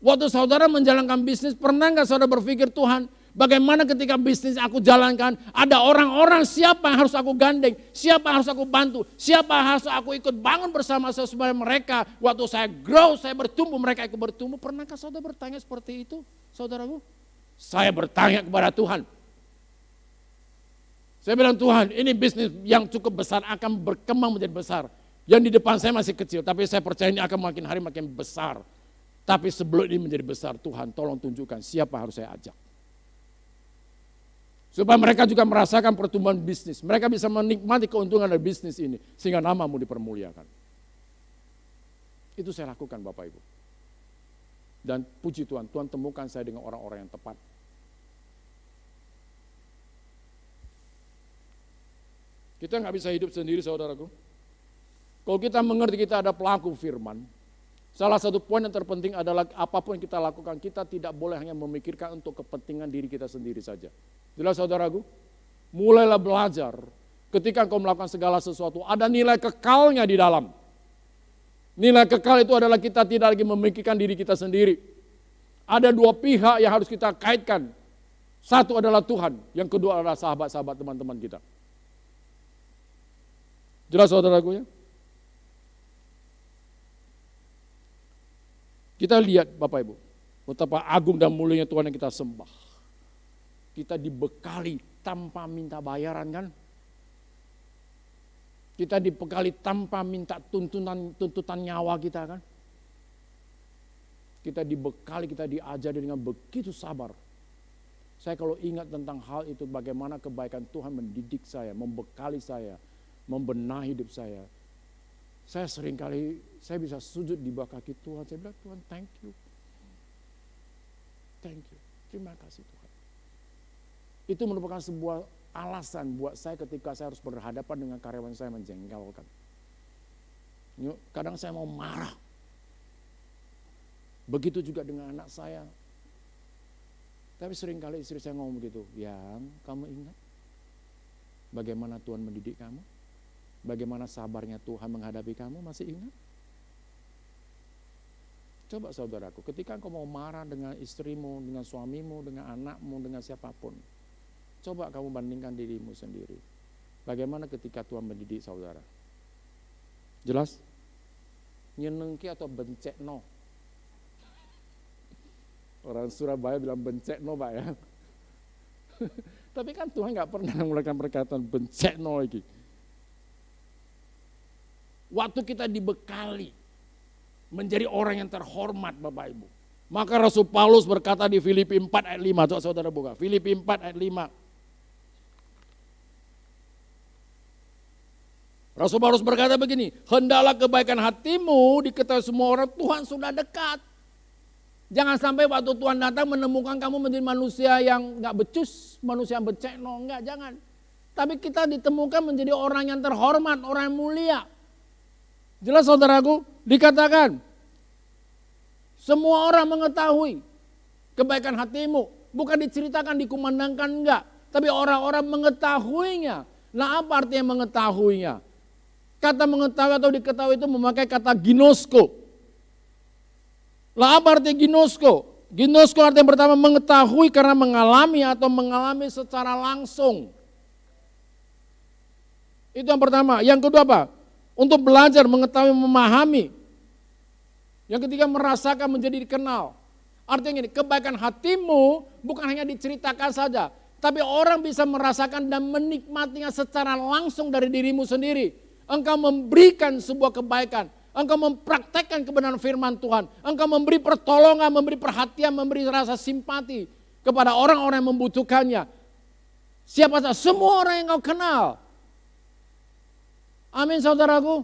Waktu saudara menjalankan bisnis, pernah nggak saudara berpikir, Tuhan, bagaimana ketika bisnis aku jalankan, ada orang-orang siapa yang harus aku gandeng, siapa yang harus aku bantu, siapa yang harus aku ikut bangun bersama saya supaya mereka, waktu saya grow, saya bertumbuh, mereka ikut bertumbuh. Pernahkah saudara bertanya seperti itu, saudaraku? Saya bertanya kepada Tuhan. Saya bilang, Tuhan, ini bisnis yang cukup besar akan berkembang menjadi besar. Yang di depan saya masih kecil, tapi saya percaya ini akan makin hari makin besar. Tapi sebelum ini menjadi besar, Tuhan tolong tunjukkan siapa harus saya ajak. Supaya mereka juga merasakan pertumbuhan bisnis. Mereka bisa menikmati keuntungan dari bisnis ini. Sehingga namamu dipermuliakan. Itu saya lakukan Bapak Ibu. Dan puji Tuhan, Tuhan temukan saya dengan orang-orang yang tepat. Kita nggak bisa hidup sendiri saudaraku. Kalau kita mengerti kita ada pelaku firman, salah satu poin yang terpenting adalah apapun yang kita lakukan, kita tidak boleh hanya memikirkan untuk kepentingan diri kita sendiri saja. Jelas saudaraku? Mulailah belajar. Ketika engkau melakukan segala sesuatu, ada nilai kekalnya di dalam. Nilai kekal itu adalah kita tidak lagi memikirkan diri kita sendiri. Ada dua pihak yang harus kita kaitkan. Satu adalah Tuhan, yang kedua adalah sahabat-sahabat teman-teman kita. Jelas saudaraku ya? Kita lihat Bapak Ibu, betapa agung dan mulianya Tuhan yang kita sembah. Kita dibekali tanpa minta bayaran kan? Kita dibekali tanpa minta tuntutan nyawa kita kan? Kita dibekali, kita diajari dengan begitu sabar. Saya kalau ingat tentang hal itu, bagaimana kebaikan Tuhan mendidik saya, membekali saya, membenahi hidup saya. Saya seringkali, saya bisa sujud di bawah kaki Tuhan. Saya bilang, Tuhan thank you. Thank you. Terima kasih Tuhan. Itu merupakan sebuah alasan buat saya ketika saya harus berhadapan dengan karyawan saya menjengkelkan. Kadang saya mau marah. Begitu juga dengan anak saya. Tapi seringkali istri saya ngomong begitu, yang kamu ingat bagaimana Tuhan mendidik kamu? Bagaimana sabarnya Tuhan menghadapi kamu, masih ingat? Coba saudaraku, ketika engkau mau marah dengan istrimu, dengan suamimu, dengan anakmu, dengan siapapun, coba kamu bandingkan dirimu sendiri. Bagaimana ketika Tuhan mendidik saudara? Jelas? Nyenengki atau bencekno? Orang Surabaya bilang bencekno Pak ya. Tapi kan Tuhan gak pernah menggunakan perkataan bencekno lagi. Waktu kita dibekali menjadi orang yang terhormat Bapak Ibu. Maka Rasul Paulus berkata di Filipi 4 ayat 5. Coba saudara buka. Filipi 4 ayat 5. Rasul Paulus berkata begini. Hendaklah kebaikan hatimu diketahui semua orang, Tuhan sudah dekat. Jangan sampai waktu Tuhan datang menemukan kamu menjadi manusia yang gak becus, manusia yang becekno. Enggak, jangan. Tapi kita ditemukan menjadi orang yang terhormat, orang yang mulia. Jelas saudaraku, dikatakan semua orang mengetahui kebaikan hatimu. Bukan diceritakan, dikumandangkan, enggak. Tapi orang-orang mengetahuinya. Nah apa artinya mengetahuinya? Kata mengetahui atau diketahui itu memakai kata ginosko. Lah apa artinya ginosko? Ginosko artinya pertama mengetahui karena mengalami atau mengalami secara langsung. Itu yang pertama. Yang kedua apa? Untuk belajar, mengetahui, memahami. Yang ketiga merasakan, menjadi dikenal. Artinya ini, kebaikan hatimu bukan hanya diceritakan saja. Tapi orang bisa merasakan dan menikmatinya secara langsung dari dirimu sendiri. Engkau memberikan sebuah kebaikan. Engkau mempraktekkan kebenaran firman Tuhan. Engkau memberi pertolongan, memberi perhatian, memberi rasa simpati kepada orang-orang yang membutuhkannya. Siapa saja, semua orang yang kau kenal. Amin saudaraku.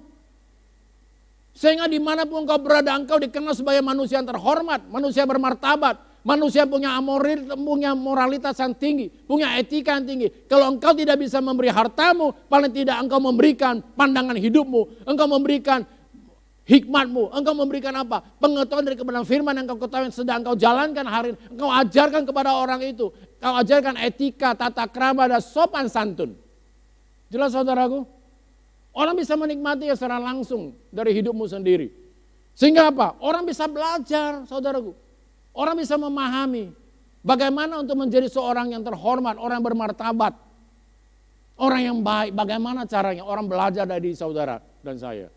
Sehingga dimanapun engkau berada, engkau dikenal sebagai manusia yang terhormat, manusia bermartabat, manusia punya moralitas yang tinggi, punya etika yang tinggi. Kalau engkau tidak bisa memberi hartamu, paling tidak engkau memberikan pandangan hidupmu, engkau memberikan hikmatmu, engkau memberikan apa? Pengetahuan dari kebenaran firman yang engkau ketahui sedang engkau jalankan hari ini. Engkau ajarkan kepada orang itu, engkau ajarkan etika, tata krama dan sopan santun. Jelas saudaraku? Orang bisa menikmati secara langsung dari hidupmu sendiri. Sehingga apa? Orang bisa belajar, saudaraku. Orang bisa memahami bagaimana untuk menjadi seorang yang terhormat, orang yang bermartabat. Orang yang baik, bagaimana caranya? Orang belajar dari saudara dan saya.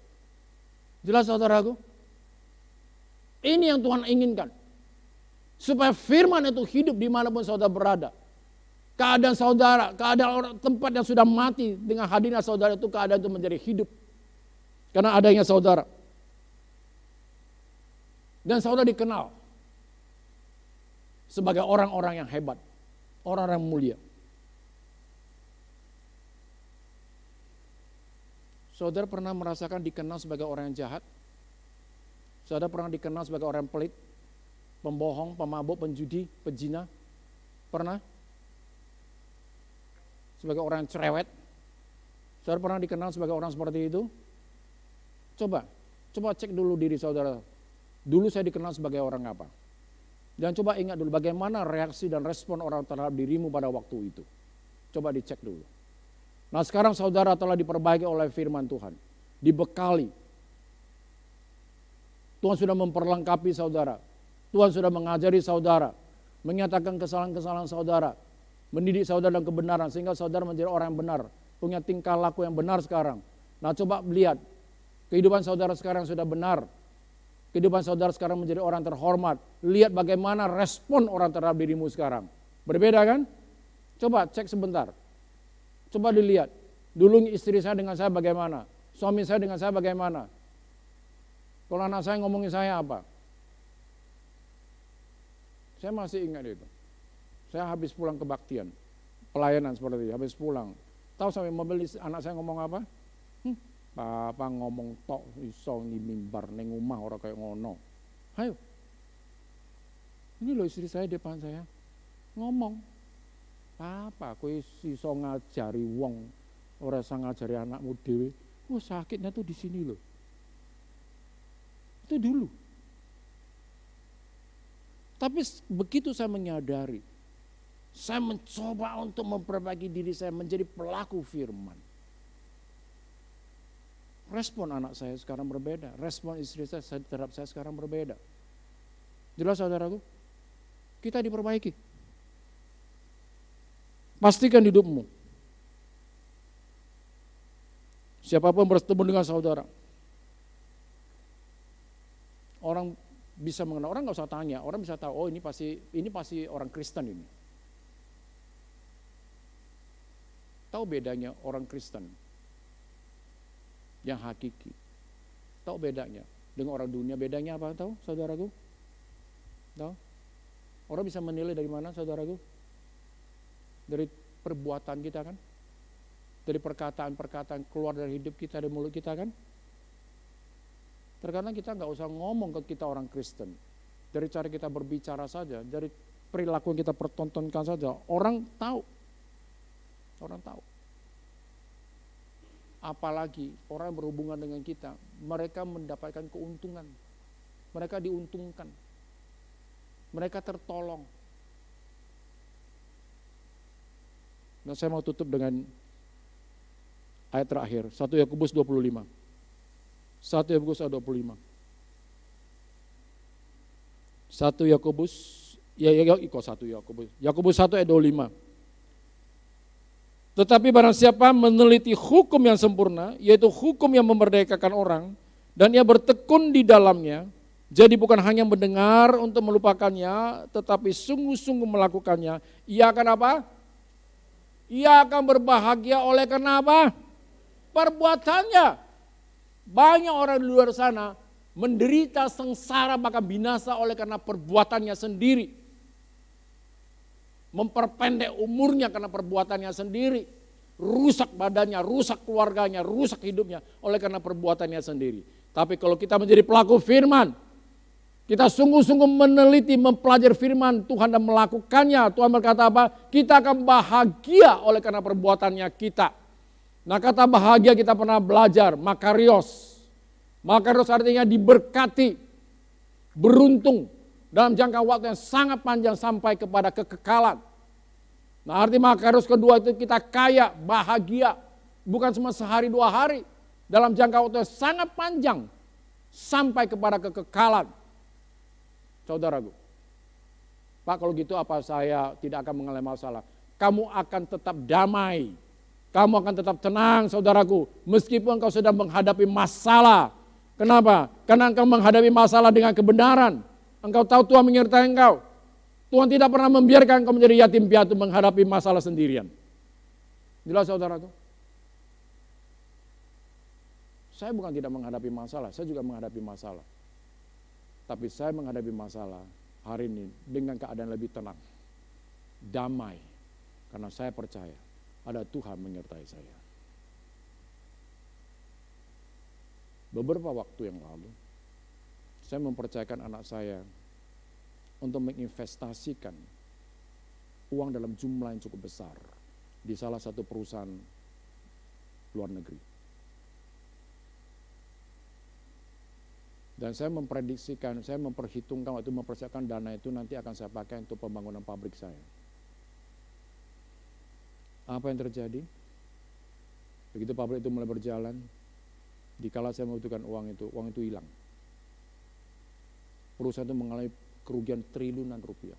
Jelas saudaraku? Ini yang Tuhan inginkan. Supaya firman itu hidup dimanapun saudara berada. Keadaan saudara, keadaan orang tempat yang sudah mati dengan hadirnya saudara itu keadaan itu menjadi hidup. Karena adanya saudara. Dan saudara dikenal sebagai orang-orang yang hebat, orang-orang mulia. Saudara pernah merasakan dikenal sebagai orang yang jahat? Saudara pernah dikenal sebagai orang yang pelit, pembohong, pemabuk, penjudi, pezina? Pernah? Sebagai orang yang cerewet? Saudara pernah dikenal sebagai orang seperti itu? Coba cek dulu diri saudara. Dulu saya dikenal sebagai orang apa? Dan coba ingat dulu bagaimana reaksi dan respon orang terhadap dirimu pada waktu itu. Coba dicek dulu. Nah sekarang saudara telah diperbaiki oleh firman Tuhan. Dibekali. Tuhan sudah memperlengkapi saudara. Tuhan sudah mengajari saudara. Menyatakan kesalahan-kesalahan saudara. Mendidik saudara dalam kebenaran sehingga saudara menjadi orang yang benar. Punya tingkah laku yang benar sekarang. Nah coba lihat. Kehidupan saudara sekarang sudah benar. Kehidupan saudara sekarang menjadi orang terhormat. Lihat bagaimana respon orang terhadap dirimu sekarang. Berbeda kan? Coba cek sebentar. Coba dilihat. Dulu istri saya dengan saya bagaimana? Suami saya dengan saya bagaimana? Kalau anak saya ngomongin saya apa? Saya masih ingat itu. Saya habis pulang kebaktian. Pelayanan seperti itu. Habis pulang. Tahu sampai mobil anak saya ngomong apa? Papa ngomong tok iso ni mimbar neng omah ora kayak ngono. Ayo. Ini loh istri saya depan saya. Ngomong. Papa kowe iso ngajari wong ora iso ngajari anakmu dhewe. Oh sakitnya tuh di sini loh. Itu dulu. Tapi begitu saya menyadari, saya mencoba untuk memperbaiki diri saya menjadi pelaku firman. Respon anak saya sekarang berbeda. Respon istri saya terhadap saya sekarang berbeda. Jelas saudaraku? Kita diperbaiki. Pastikan hidupmu. Siapapun bertemu dengan saudara. Orang bisa mengenal, orang nggak usah tanya. Orang bisa tahu, oh ini pasti orang Kristen ini. Tahu bedanya orang Kristen yang hakiki. Tahu bedanya dengan orang dunia, bedanya apa tahu saudaraku? Tahu? Orang bisa menilai dari mana saudaraku? Dari perbuatan kita kan? Dari perkataan-perkataan keluar dari hidup kita, dari mulut kita kan? Terkadang kita nggak usah ngomong ke kita orang Kristen. Dari cara kita berbicara saja, dari perilaku yang kita pertontonkan saja, orang tahu. Orang tahu. Apalagi orang yang berhubungan dengan kita, mereka mendapatkan keuntungan. Mereka diuntungkan. Mereka tertolong. Nah, saya mau tutup dengan ayat terakhir, 1 Yakobus 25. 1 Yakobus 25. 1 Yakobus, Yakobus 1 ayat 25. Tetapi barang siapa meneliti hukum yang sempurna, yaitu hukum yang memerdekakan orang, dan ia bertekun di dalamnya, jadi bukan hanya mendengar untuk melupakannya, tetapi sungguh-sungguh melakukannya, ia akan apa? Ia akan berbahagia oleh karena apa? Perbuatannya. Banyak orang di luar sana menderita sengsara bahkan binasa oleh karena perbuatannya sendiri. Memperpendek umurnya karena perbuatannya sendiri. Rusak badannya, rusak keluarganya, rusak hidupnya oleh karena perbuatannya sendiri. Tapi kalau kita menjadi pelaku firman, kita sungguh-sungguh meneliti, mempelajari firman Tuhan dan melakukannya. Tuhan berkata apa? Kita akan bahagia oleh karena perbuatannya kita. Nah, kata bahagia kita pernah belajar, makarios. Makarios artinya diberkati, beruntung dalam jangka waktu yang sangat panjang sampai kepada kekekalan. Nah, arti makarios kedua itu kita kaya, bahagia. Bukan cuma sehari 2 hari. Dalam jangka waktu yang sangat panjang sampai kepada kekekalan. Saudaraku, Pak, kalau gitu apa saya tidak akan mengalami masalah? Kamu akan tetap damai. Kamu akan tetap tenang, saudaraku. Meskipun engkau sedang menghadapi masalah. Kenapa? Karena engkau menghadapi masalah dengan kebenaran. Engkau tahu Tuhan menyertai engkau. Tuhan tidak pernah membiarkan engkau menjadi yatim piatu menghadapi masalah sendirian. Jelas, saudaraku? Saya bukan tidak menghadapi masalah, saya juga menghadapi masalah. Tapi saya menghadapi masalah hari ini dengan keadaan lebih tenang, damai. Karena saya percaya ada Tuhan menyertai saya. Beberapa waktu yang lalu, saya mempercayakan anak saya untuk menginvestasikan uang dalam jumlah yang cukup besar di salah satu perusahaan luar negeri. Dan saya memprediksikan, saya memperhitungkan waktu mempersiapkan dana itu nanti akan saya pakai untuk pembangunan pabrik saya. Apa yang terjadi? Begitu pabrik itu mulai berjalan, dikala saya membutuhkan uang itu hilang. Perusahaan itu mengalami kerugian triliunan rupiah.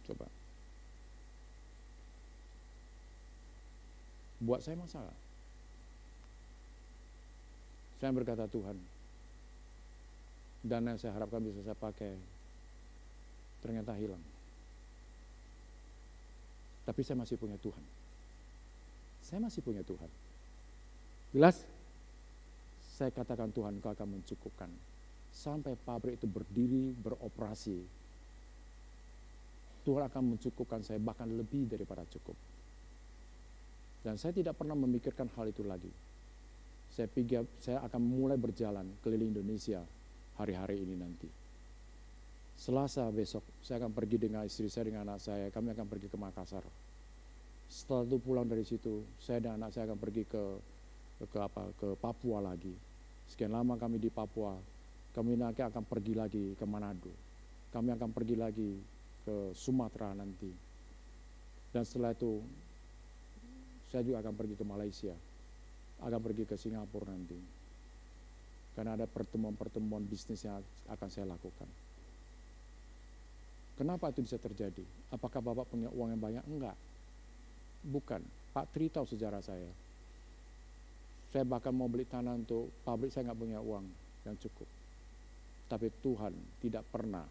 Coba. Buat saya masalah. Saya berkata, Tuhan, dana yang saya harapkan bisa saya pakai ternyata hilang. Tapi saya masih punya Tuhan. Saya masih punya Tuhan. Jelas? Saya katakan Tuhan, Engkau akan mencukupkan. Sampai pabrik itu berdiri, beroperasi. Tuhan akan mencukupkan saya bahkan lebih daripada cukup. Dan saya tidak pernah memikirkan hal itu lagi. Saya pikir saya akan mulai berjalan keliling Indonesia hari-hari ini nanti. Selasa besok saya akan pergi dengan istri saya, dengan anak saya. Kami akan pergi ke Makassar. Setelah itu pulang dari situ, saya dan anak saya akan pergi ke Papua lagi. Sekian lama kami di Papua. Kami nanti akan pergi lagi ke Manado. Kami akan pergi lagi ke Sumatera nanti. Dan setelah itu saya juga akan pergi ke Malaysia. Akan pergi ke Singapura nanti. Karena ada pertemuan-pertemuan bisnis yang akan saya lakukan. Kenapa itu bisa terjadi? Apakah Bapak punya uang yang banyak? Enggak. Bukan. Pak Tri tahu sejarah saya. Saya bahkan mau beli tanah untuk pabrik, saya nggak punya uang yang cukup. Tapi Tuhan tidak pernah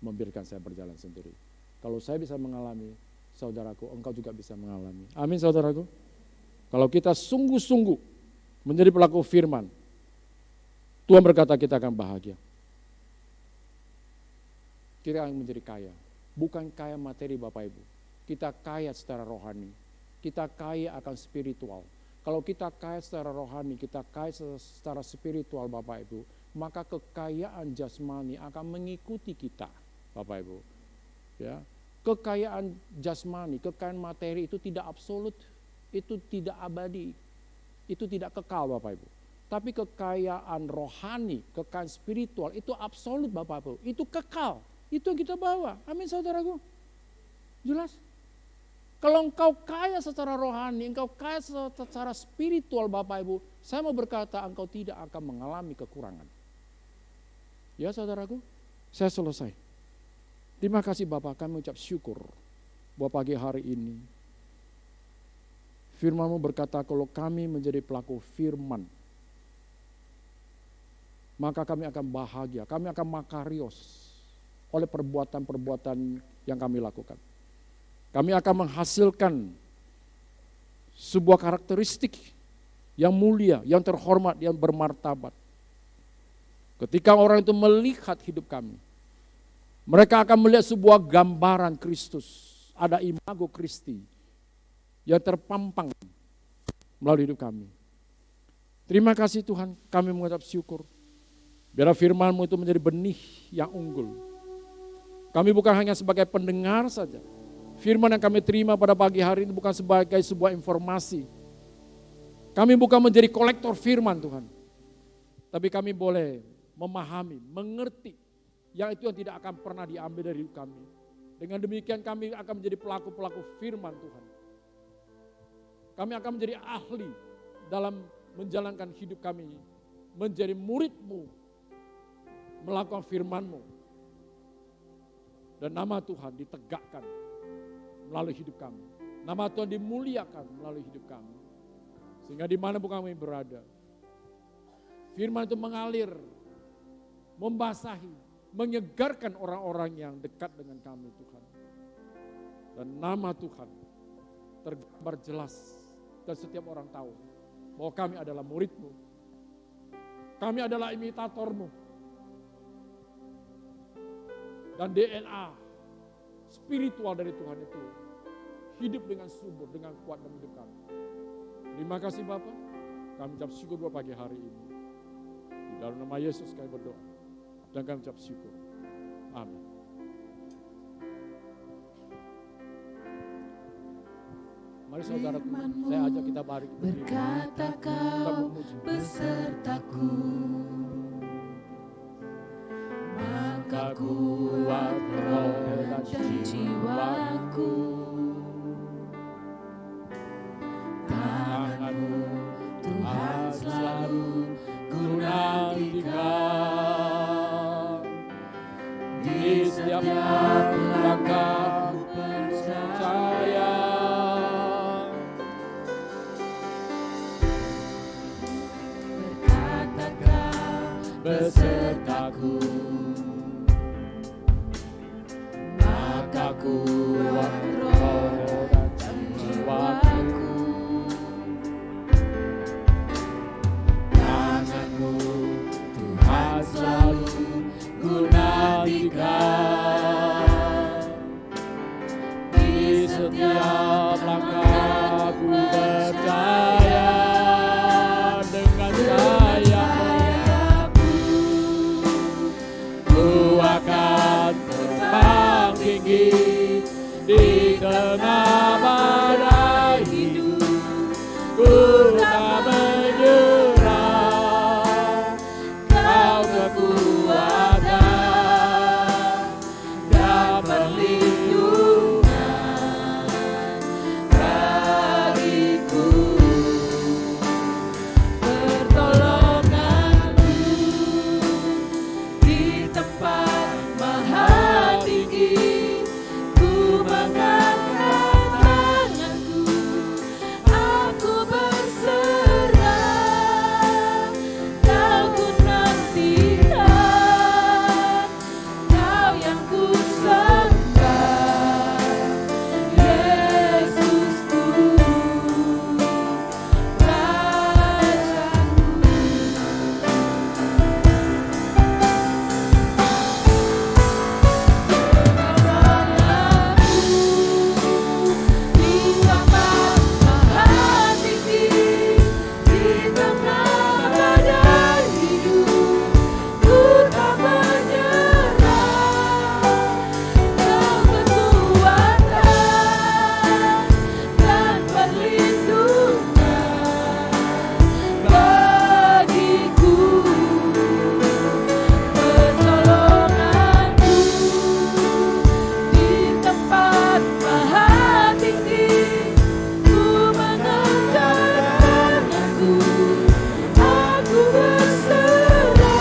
membiarkan saya berjalan sendiri. Kalau saya bisa mengalami, saudaraku, engkau juga bisa mengalami. Amin, saudaraku. Kalau kita sungguh-sungguh menjadi pelaku firman, Tuhan berkata kita akan bahagia. Kita akan menjadi kaya. Bukan kaya materi Bapak Ibu. Kita kaya secara rohani. Kita kaya akan spiritual. Kalau kita kaya secara rohani, kita kaya secara spiritual Bapak Ibu, maka kekayaan jasmani akan mengikuti kita Bapak Ibu. Ya. Kekayaan jasmani, kekayaan materi itu tidak absolut, itu tidak abadi, itu tidak kekal Bapak Ibu. Tapi kekayaan rohani, kekayaan spiritual itu absolut Bapak Ibu, itu kekal, itu yang kita bawa. Amin saudaraku. Jelas? Kalau engkau kaya secara rohani, engkau kaya secara spiritual Bapak Ibu, saya mau berkata engkau tidak akan mengalami kekurangan. Ya saudaraku, saya selesai. Terima kasih Bapak, kami ucap syukur bahwa pagi hari ini firman-Mu berkata kalau kami menjadi pelaku firman, maka kami akan bahagia, kami akan makarios oleh perbuatan-perbuatan yang kami lakukan. Kami akan menghasilkan sebuah karakteristik yang mulia, yang terhormat, yang bermartabat. Ketika orang itu melihat hidup kami, mereka akan melihat sebuah gambaran Kristus. Ada imago Kristi yang terpampang melalui hidup kami. Terima kasih Tuhan, kami mengucap syukur. Biarlah firman-Mu itu menjadi benih yang unggul. Kami bukan hanya sebagai pendengar saja. Firman yang kami terima pada pagi hari ini bukan sebagai sebuah informasi. Kami bukan menjadi kolektor firman Tuhan. Tapi kami boleh memahami, mengerti yang itu yang tidak akan pernah diambil dari hidup kami. Dengan demikian kami akan menjadi pelaku-pelaku firman Tuhan. Kami akan menjadi ahli dalam menjalankan hidup kami. Menjadi murid-Mu, melakukan firman-Mu. Dan nama Tuhan ditegakkan melalui hidup kami. Nama Tuhan dimuliakan melalui hidup kami. Sehingga di mana pun kami berada, firman itu mengalir, membasahi, menyegarkan orang-orang yang dekat dengan kami Tuhan. Dan nama Tuhan tergambar jelas dan setiap orang tahu bahwa kami adalah murid-Mu. Kami adalah imitator-Mu. Dan DNA spiritual dari Tuhan itu hidup dengan subur, dengan kuat dalam hidup kami. Terima kasih Bapak, kami ucap syukur buat pagi hari ini. Di dalam nama Yesus kami berdoa dan kami ucap syukur. Amin. Mari saudara, saya ajak kita balik berdiri. Berkata kau besertaku, maka kuat roh dan jiwaku. Tangan-Mu Tuhan selalu ku nantikan. Di setiap langkah percaya. Berkata kau besertaku, maka kuat roh dan jiwaku. Tangan-Mu Tuhan selalu ku nantikan. Di setiap langkahku percaya dengan sayap-Mu. Ku akan terbang tinggi di tengah badai hidup. Ku tak menyerah, Kau kekuatan dan perlindungan bagiku. Pertolongan-Mu di tempat maha tinggi. Ku mengangkat tanganku, aku berserah. Kau ku nantikan, Kau yang ku sembah. Yesusku, Rajaku. Di tempat maha tinggi, di tengah badai hidup, ku tak menyerah. Kau kekuatan dan perlindungan bagiku. Pertolongan-Mu di tempat maha tinggi. Ku mengangkat tanganku, aku berserah.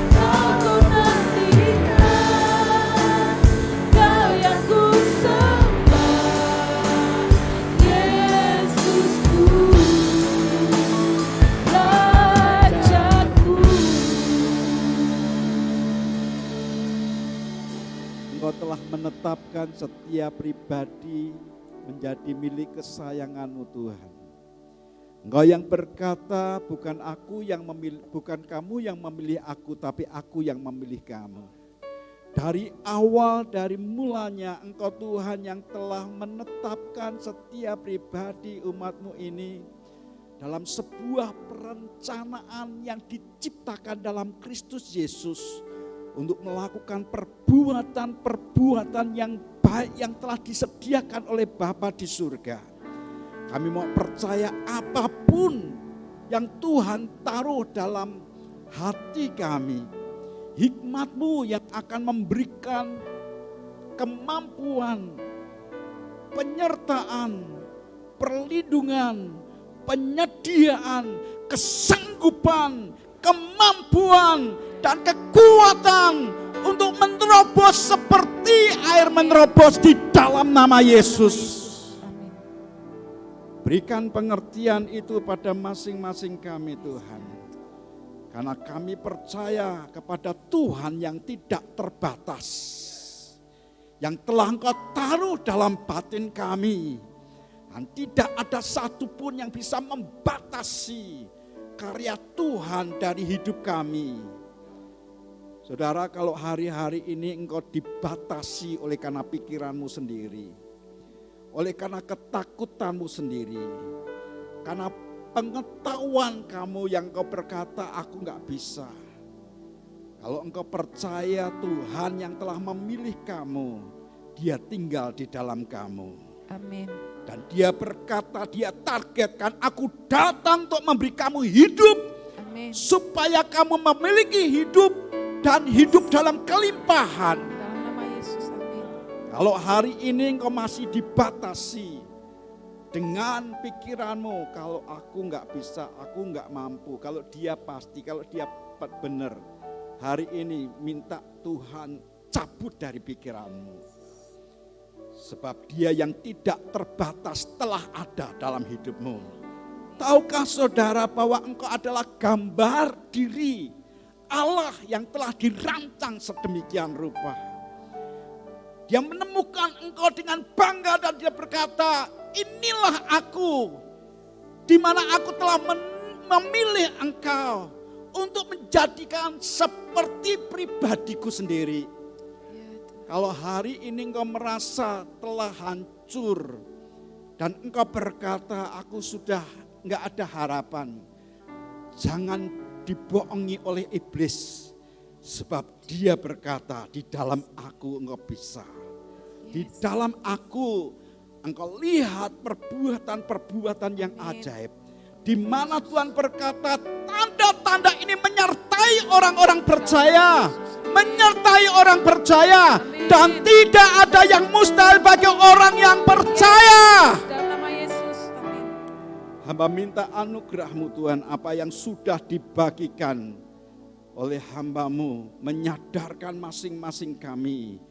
Kau ku nantikan, Kau yang ku sembah. Yesusku, Rajaku. Engkau telah menetapkan setiap pribadi menjadi milik kesayangan-Mu Tuhan. Engkau yang berkata, bukan kamu yang memilih aku, tapi aku yang memilih kamu. Dari awal, dari mulanya Engkau Tuhan yang telah menetapkan setiap pribadi umat-Mu ini dalam sebuah perencanaan yang diciptakan dalam Kristus Yesus untuk melakukan perbuatan-perbuatan yang baik yang telah disediakan oleh Bapa di surga. Kami mau percaya apapun yang Tuhan taruh dalam hati kami, hikmat-Mu yang akan memberikan kemampuan, penyertaan, perlindungan, penyediaan, kesanggupan, kemampuan, dan kekuatan untuk menerobos seperti air menerobos di dalam nama Yesus. Berikan pengertian itu pada masing-masing kami Tuhan. Karena kami percaya kepada Tuhan yang tidak terbatas. Yang telah Engkau taruh dalam batin kami. Dan tidak ada satupun yang bisa membatasi karya Tuhan dari hidup kami. Saudara, kalau hari-hari ini engkau dibatasi oleh karena pikiranmu sendiri, oleh karena ketakutanmu sendiri, karena pengetahuan kamu yang kau berkata, aku gak bisa. Kalau engkau percaya Tuhan yang telah memilih kamu, Dia tinggal di dalam kamu. Amin. Dan Dia berkata, Dia targetkan, aku datang untuk memberi kamu hidup. Amin. Supaya kamu memiliki hidup dan hidup dalam kelimpahan. Dalam nama Yesus, amin. Kalau hari ini engkau masih dibatasi dengan pikiranmu, kalau aku nggak bisa, aku nggak mampu, kalau dia pasti, kalau dia benar, hari ini minta Tuhan cabut dari pikiranmu. Sebab Dia yang tidak terbatas telah ada dalam hidupmu. Tahukah saudara bahwa engkau adalah gambar diri Allah yang telah dirancang sedemikian rupa. Dia menemukan engkau dengan bangga dan Dia berkata, inilah aku, di mana aku telah memilih engkau untuk menjadikan seperti pribadiku sendiri. Kalau hari ini engkau merasa telah hancur dan engkau berkata, aku sudah enggak ada harapan, jangan dibohongi oleh iblis. Sebab dia berkata, di dalam aku engkau bisa. Di dalam aku engkau lihat perbuatan-perbuatan yang ajaib. Di mana Tuhan berkata, tanda-tanda ini menyertai orang-orang percaya. Menyertai orang percaya. Dan tidak ada yang mustahil bagi orang yang percaya. Dalam nama Yesus, amin. Hamba minta anugerah-Mu Tuhan, apa yang sudah dibagikan oleh hamba-Mu, menyadarkan masing-masing kami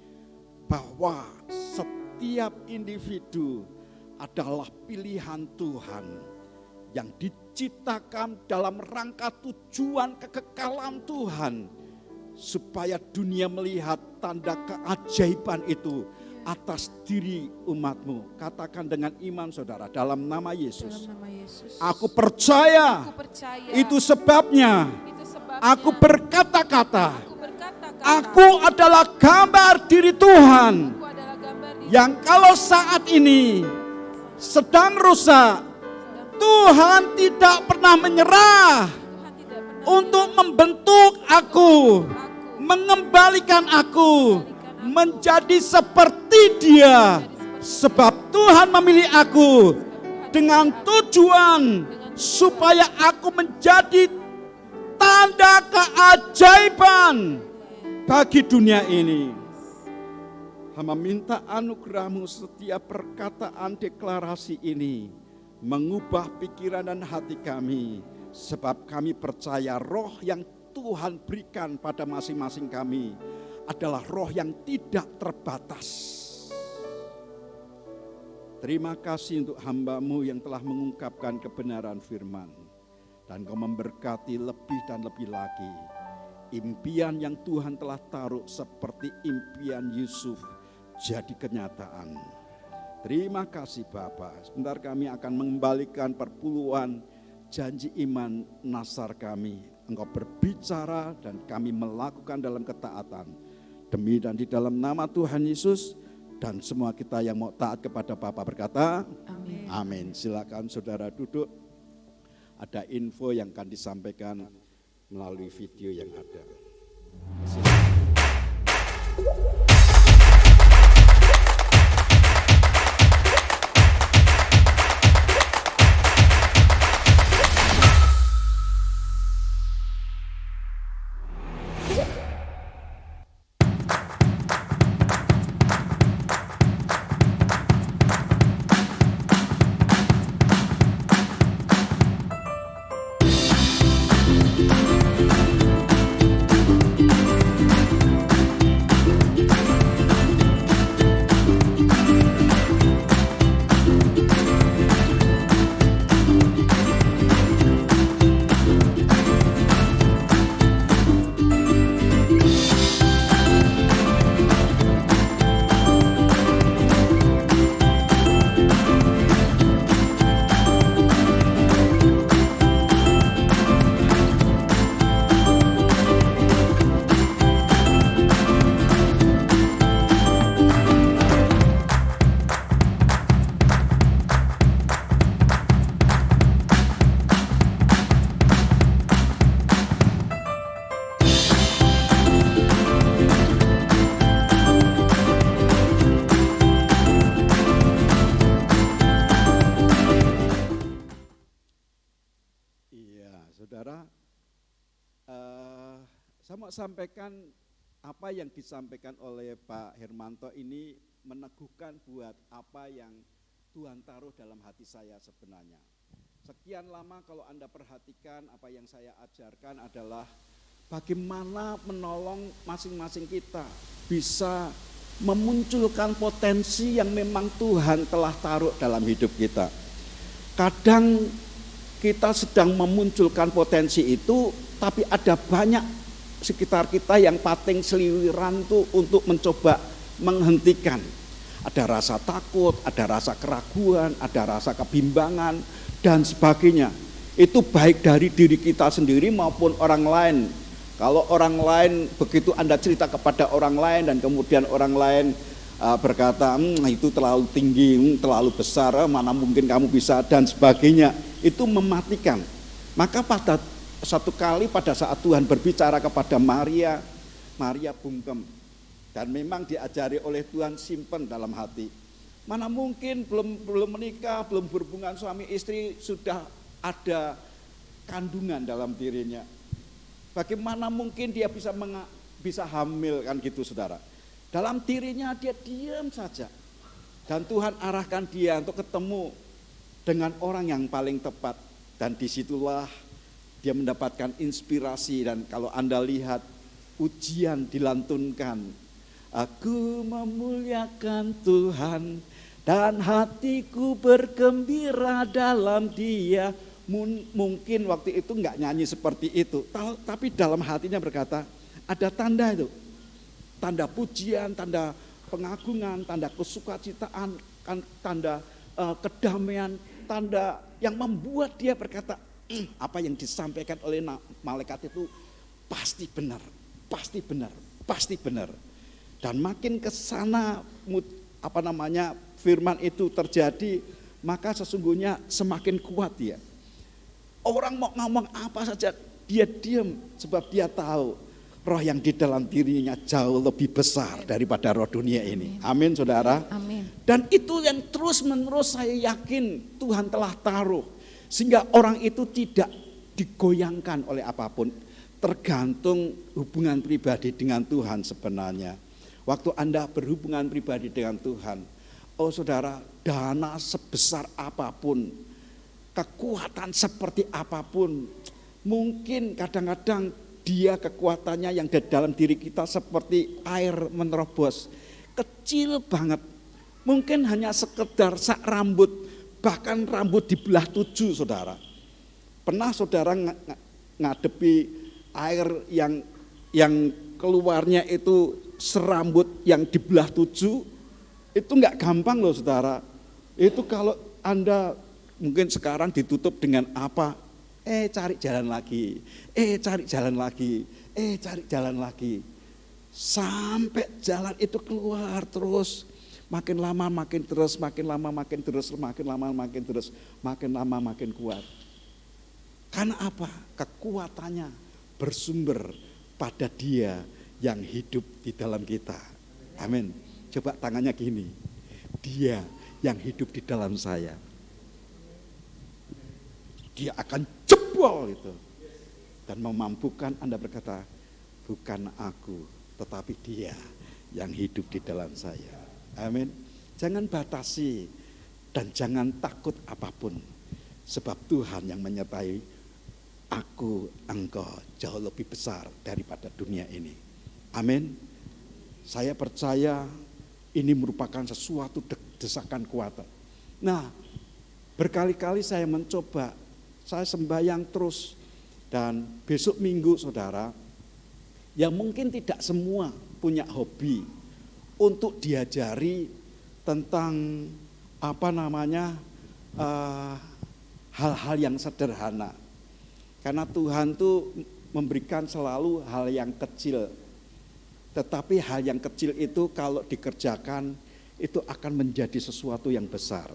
bahwa setiap individu adalah pilihan Tuhan yang diciptakan dalam rangka tujuan kekekalan Tuhan, supaya dunia melihat tanda keajaiban itu atas diri umat-Mu. Katakan dengan iman saudara, dalam nama Yesus. Dalam nama Yesus. Aku percaya, Aku percaya. itu sebabnya Itu sebabnya aku berkata-kata, aku berkata-kata. aku adalah gambar diri Tuhan Aku adalah gambar diri yang kalau saat ini sedang rusak, Tuhan tidak pernah menyerah Tuhan tidak pernah untuk membentuk aku, mengembalikan aku menjadi seperti Dia. Sebab Tuhan memilih aku dengan tujuan supaya aku menjadi tanda keajaiban bagi dunia ini. Hamba minta anugerah-Mu setiap perkataan deklarasi ini mengubah pikiran dan hati kami. Sebab kami percaya roh yang Tuhan berikan pada masing-masing kami adalah roh yang tidak terbatas. Terima kasih untuk hamba-Mu yang telah mengungkapkan kebenaran firman. Dan Kau memberkati lebih dan lebih lagi. Impian yang Tuhan telah taruh seperti impian Yusuf jadi kenyataan. Terima kasih Bapa. Sebentar kami akan mengembalikan perpuluhan janji iman nasar kami. Engkau berbicara dan kami melakukan dalam ketaatan. Demi dan di dalam nama Tuhan Yesus, dan semua kita yang mau taat kepada Bapa berkata, Amin. amin. Silakan saudara duduk. Ada info yang akan disampaikan melalui video yang ada. Silakan. Saudara, saya mau sampaikan apa yang disampaikan oleh Pak Hermanto ini meneguhkan buat apa yang Tuhan taruh dalam hati saya sebenarnya. Sekian lama kalau Anda perhatikan apa yang saya ajarkan adalah bagaimana menolong masing-masing kita bisa memunculkan potensi yang memang Tuhan telah taruh dalam hidup kita. Kadang kita sedang memunculkan potensi itu, tapi ada banyak sekitar kita yang pating seliwiran tuh untuk mencoba menghentikan. Ada rasa takut, ada rasa keraguan, ada rasa kebimbangan, dan sebagainya. Itu baik dari diri kita sendiri maupun orang lain. Kalau orang lain, begitu Anda cerita kepada orang lain dan kemudian orang lain berkata, itu terlalu tinggi, terlalu besar, mana mungkin kamu bisa, dan sebagainya. Itu mematikan. Maka pada satu kali pada saat Tuhan berbicara kepada Maria bungkem. Dan memang diajari oleh Tuhan simpen dalam hati. Mana mungkin belum menikah, belum berhubungan suami istri, sudah ada kandungan dalam dirinya. Bagaimana mungkin dia bisa hamil, kan gitu saudara. Dalam dirinya dia diam saja. Dan Tuhan arahkan dia untuk ketemu dengan orang yang paling tepat. Dan disitulah dia mendapatkan inspirasi. Dan kalau Anda lihat ujian dilantunkan. Aku memuliakan Tuhan dan hatiku bergembira dalam Dia. Mungkin waktu itu enggak nyanyi seperti itu. Tapi dalam hatinya berkata, ada tanda itu. Tanda pujian, tanda pengagungan, tanda kesukacitaan, tanda kedamaian, tanda yang membuat dia berkata, apa yang disampaikan oleh malaikat itu pasti benar, pasti benar, pasti benar. Dan makin ke sana firman itu terjadi, maka sesungguhnya semakin kuat dia. Orang mau ngomong apa saja dia diam, sebab dia tahu roh yang di dalam dirinya jauh lebih besar daripada roh dunia ini. Amin saudara. Amin. Dan itu yang terus menerus saya yakin Tuhan telah taruh. Sehingga orang itu tidak digoyangkan oleh apapun. Tergantung hubungan pribadi dengan Tuhan sebenarnya. Waktu Anda berhubungan pribadi dengan Tuhan. Oh saudara, dana sebesar apapun, kekuatan seperti apapun, mungkin kadang-kadang dia kekuatannya yang di dalam diri kita seperti air menerobos. Kecil banget. Mungkin hanya sekedar sak rambut. Bahkan rambut dibelah 7 saudara. Pernah saudara ngadepi air yang keluarnya itu serambut yang dibelah 7. Itu enggak gampang loh saudara. Itu kalau Anda mungkin sekarang ditutup dengan apa? cari jalan lagi, cari jalan lagi, cari jalan lagi. Sampai jalan itu keluar terus. Makin lama makin terus, makin lama makin terus, makin lama makin terus, makin lama makin kuat. Karena apa? Kekuatannya bersumber pada Dia yang hidup di dalam kita. Amin. Coba tangannya gini. Dia yang hidup di dalam saya. Dia akan jebol itu. Dan memampukan Anda berkata, bukan aku, tetapi Dia yang hidup di dalam saya. Amin. Jangan batasi dan jangan takut apapun. Sebab Tuhan yang menyertai aku, engkau jauh lebih besar daripada dunia ini. Amin. Saya percaya ini merupakan sesuatu desakan kuat. Nah, berkali-kali saya mencoba, saya sembahyang terus. Dan besok Minggu saudara, yang mungkin tidak semua punya hobi untuk diajari tentang hal-hal yang sederhana. Karena Tuhan tuh memberikan selalu hal yang kecil. Tetapi hal yang kecil itu kalau dikerjakan itu akan menjadi sesuatu yang besar.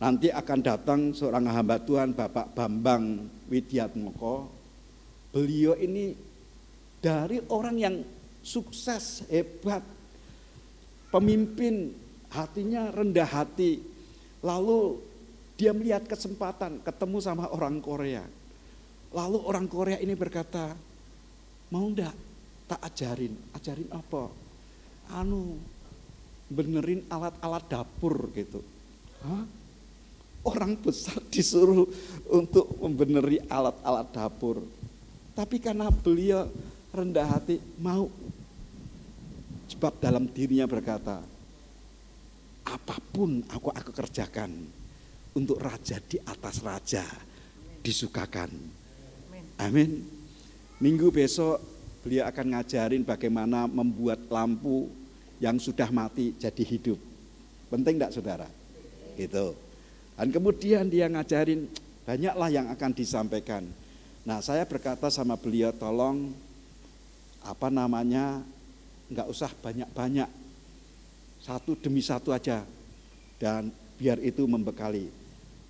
Nanti akan datang seorang hamba Tuhan, Bapak Bambang Widiatmoko. Beliau ini dari orang yang sukses, hebat, pemimpin, hatinya rendah hati. Lalu dia melihat kesempatan ketemu sama orang Korea. Lalu orang Korea ini berkata, mau enggak tak ajarin apa? Benerin alat-alat dapur gitu. Hah? Orang besar disuruh untuk membeneri alat-alat dapur. Tapi karena beliau rendah hati, mau. Sebab dalam dirinya berkata, apapun aku kerjakan untuk raja di atas raja disukakan. Amin. Minggu besok beliau akan ngajarin bagaimana membuat lampu yang sudah mati jadi hidup. Penting enggak saudara? Gitu. Dan kemudian dia ngajarin banyaklah yang akan disampaikan. Nah, saya berkata sama beliau, tolong enggak usah banyak-banyak. Satu demi satu aja. Dan biar itu membekali.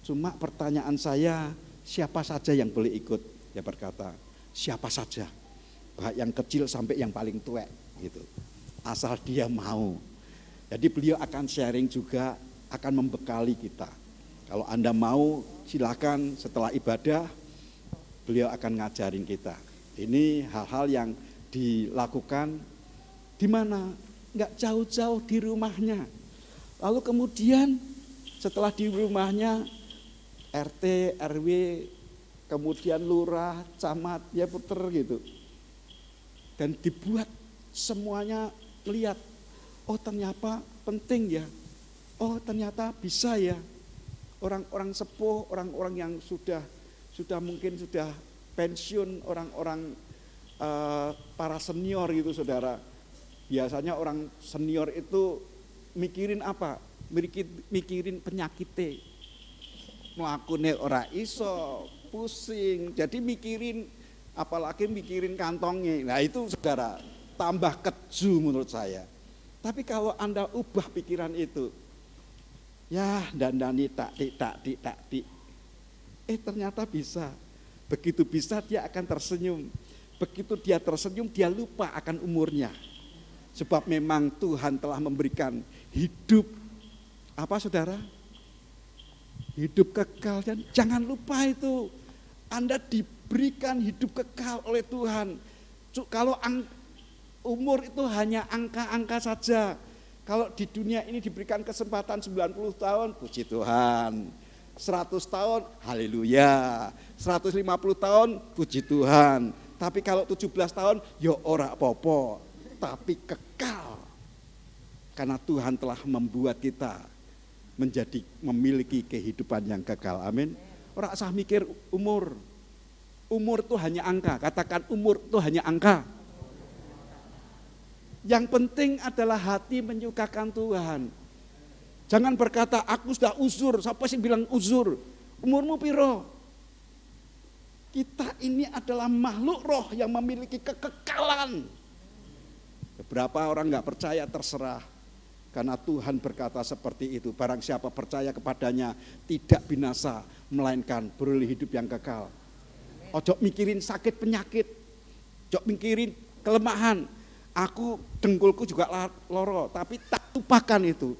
Cuma pertanyaan saya, siapa saja yang boleh ikut? Dia berkata, siapa saja. Baik yang kecil sampai yang paling tua gitu. Asal dia mau. Jadi beliau akan sharing juga, akan membekali kita. Kalau Anda mau silakan setelah ibadah beliau akan ngajarin kita. Ini hal-hal yang dilakukan di mana? Enggak jauh-jauh di rumahnya. Lalu kemudian setelah di rumahnya RT, RW, kemudian lurah, camat, ya puter gitu. Dan dibuat semuanya melihat, oh ternyata penting ya, oh ternyata bisa ya. Orang-orang sepuh, orang-orang yang sudah mungkin sudah pensiun, orang-orang para senior gitu saudara. Biasanya orang senior itu mikirin apa? Mikirin penyakitnya. Melakukannya ora iso, pusing, jadi apalagi mikirin kantongnya. Nah itu saudara, tambah keju menurut saya. Tapi kalau Anda ubah pikiran itu, ya dandani taktik. Ternyata bisa. Begitu bisa dia akan tersenyum. Begitu dia tersenyum dia lupa akan umurnya. Sebab memang Tuhan telah memberikan hidup, apa saudara? Hidup kekal, dan jangan lupa itu. Anda diberikan hidup kekal oleh Tuhan. Kalau umur itu hanya angka-angka saja. Kalau di dunia ini diberikan kesempatan 90 tahun, puji Tuhan. 100 tahun, haleluya. 150 tahun, puji Tuhan. Tapi kalau 17 tahun, ya ora apa-apa. Tapi kekal. Karena Tuhan telah membuat kita memiliki kehidupan yang kekal. Amin. Ora usah mikir umur. Umur itu hanya angka. Katakan umur itu hanya angka. Yang penting adalah hati menyukakan Tuhan. Jangan berkata aku sudah uzur. Siapa sih bilang uzur? Umurmu piro? Kita ini adalah makhluk roh yang memiliki kekekalan. Beberapa orang nggak percaya, terserah. Karena Tuhan berkata seperti itu, barang siapa percaya kepadanya tidak binasa, melainkan beroleh hidup yang kekal. Ojo mikirin sakit penyakit, ojo mikirin kelemahan. Aku dengkulku juga loro, tapi tak lupakan itu.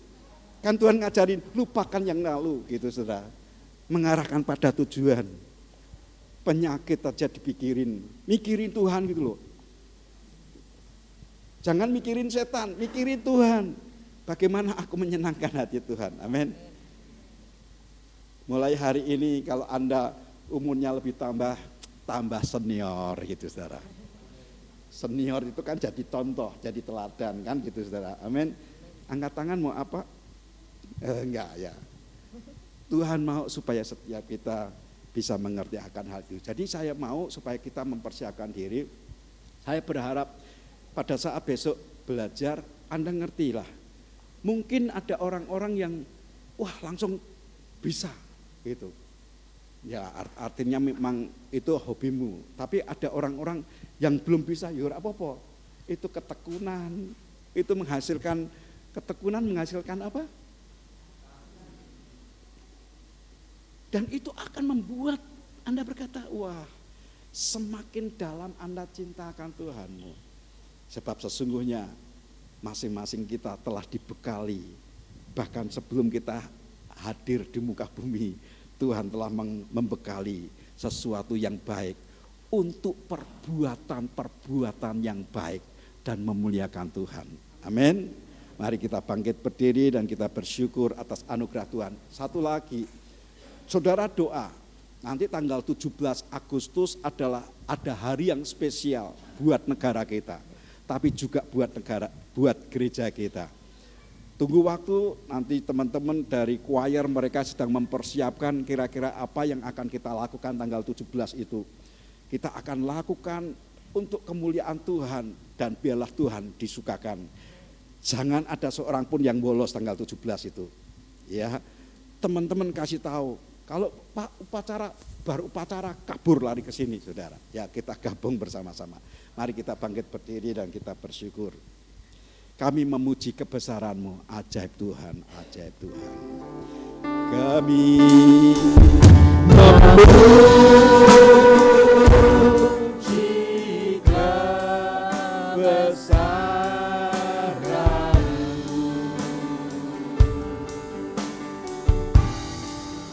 Kan Tuhan ngajarin lupakan yang lalu gitu saudara. Mengarahkan pada tujuan. Penyakit aja dipikirin, mikirin Tuhan gitu loh. Jangan mikirin setan, mikirin Tuhan. Bagaimana aku menyenangkan hati Tuhan, amin. Mulai hari ini kalau Anda umurnya lebih tambah senior gitu saudara. Senior itu kan jadi contoh, jadi teladan kan gitu saudara, amin. Angkat tangan mau apa? Enggak ya. Tuhan mau supaya setiap kita bisa mengerti akan hal itu. Jadi saya mau supaya kita mempersiapkan diri. Saya berharap pada saat besok belajar Anda ngertilah. Mungkin ada orang-orang yang wah langsung bisa gitu. Ya artinya memang itu hobimu. Tapi ada orang-orang yang belum bisa, ya apa-apa. Itu ketekunan, itu menghasilkan apa? Dan itu akan membuat Anda berkata, wah semakin dalam Anda cinta akan Tuhanmu. Sebab sesungguhnya masing-masing kita telah dibekali. Bahkan sebelum kita hadir di muka bumi, Tuhan telah membekali sesuatu yang baik untuk perbuatan-perbuatan yang baik dan memuliakan Tuhan. Amin. Mari kita bangkit berdiri dan kita bersyukur atas anugerah Tuhan. Satu lagi, saudara doa, nanti tanggal 17 Agustus ada hari yang spesial buat negara kita, tapi juga buat gereja kita. Tunggu waktu, nanti teman-teman dari choir mereka sedang mempersiapkan kira-kira apa yang akan kita lakukan tanggal 17 itu. Kita akan lakukan untuk kemuliaan Tuhan dan biarlah Tuhan disukakan. Jangan ada seorang pun yang bolos tanggal 17 itu. Ya, teman-teman kasih tahu, kalau baru upacara kabur lari ke sini saudara. Ya kita gabung bersama-sama. Mari kita bangkit berdiri dan kita bersyukur. Kami memuji kebesaran-Mu, ajaib Tuhan, ajaib Tuhan. Kami memuji kebesaran-Mu, ajaib Tuhan,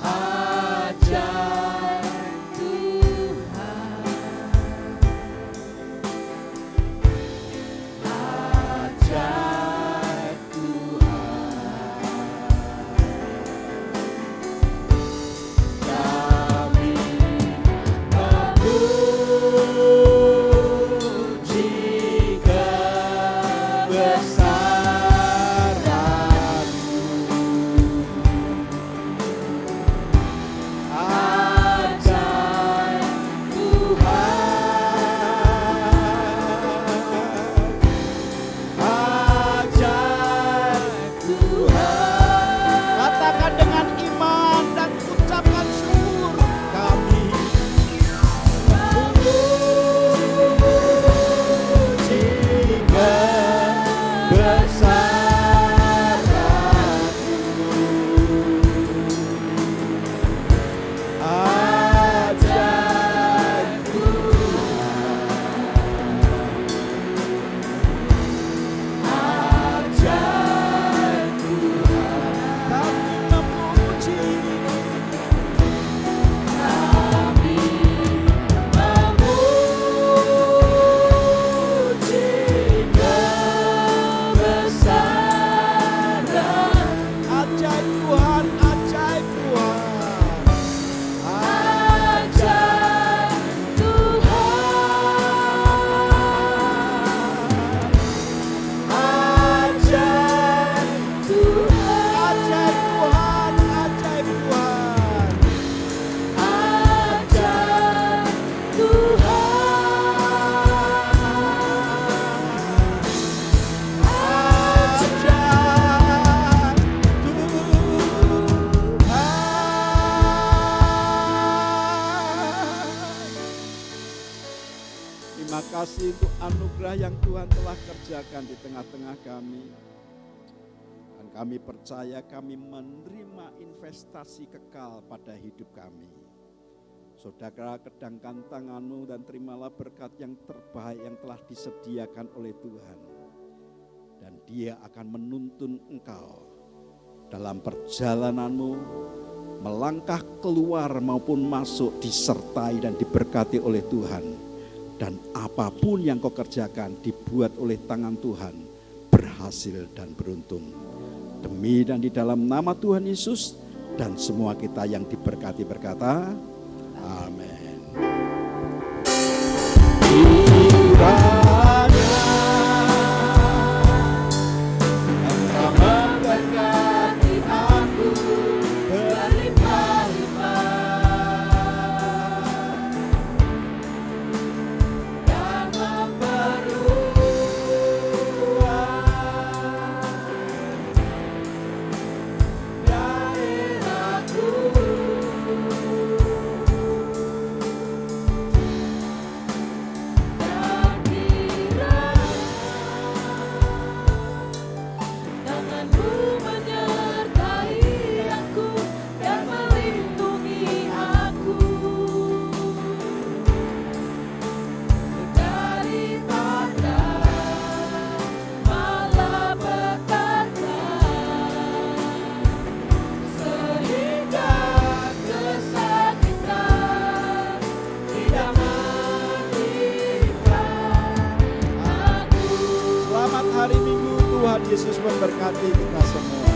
ajaib Tuhan. kasih untuk anugerah yang Tuhan telah kerjakan di tengah-tengah kami. Dan kami percaya kami menerima investasi kekal pada hidup kami. Saudara, kedangkan tangan-Mu dan terimalah berkat yang terbaik yang telah disediakan oleh Tuhan. Dan Dia akan menuntun engkau dalam perjalanan-Mu, melangkah keluar maupun masuk, disertai dan diberkati oleh Tuhan. Dan apapun yang kau kerjakan dibuat oleh tangan Tuhan, berhasil dan beruntung. Demi dan di dalam nama Tuhan Yesus, dan semua kita yang diberkati berkata, amin. Hari Minggu, Tuhan Yesus memberkati kita semua.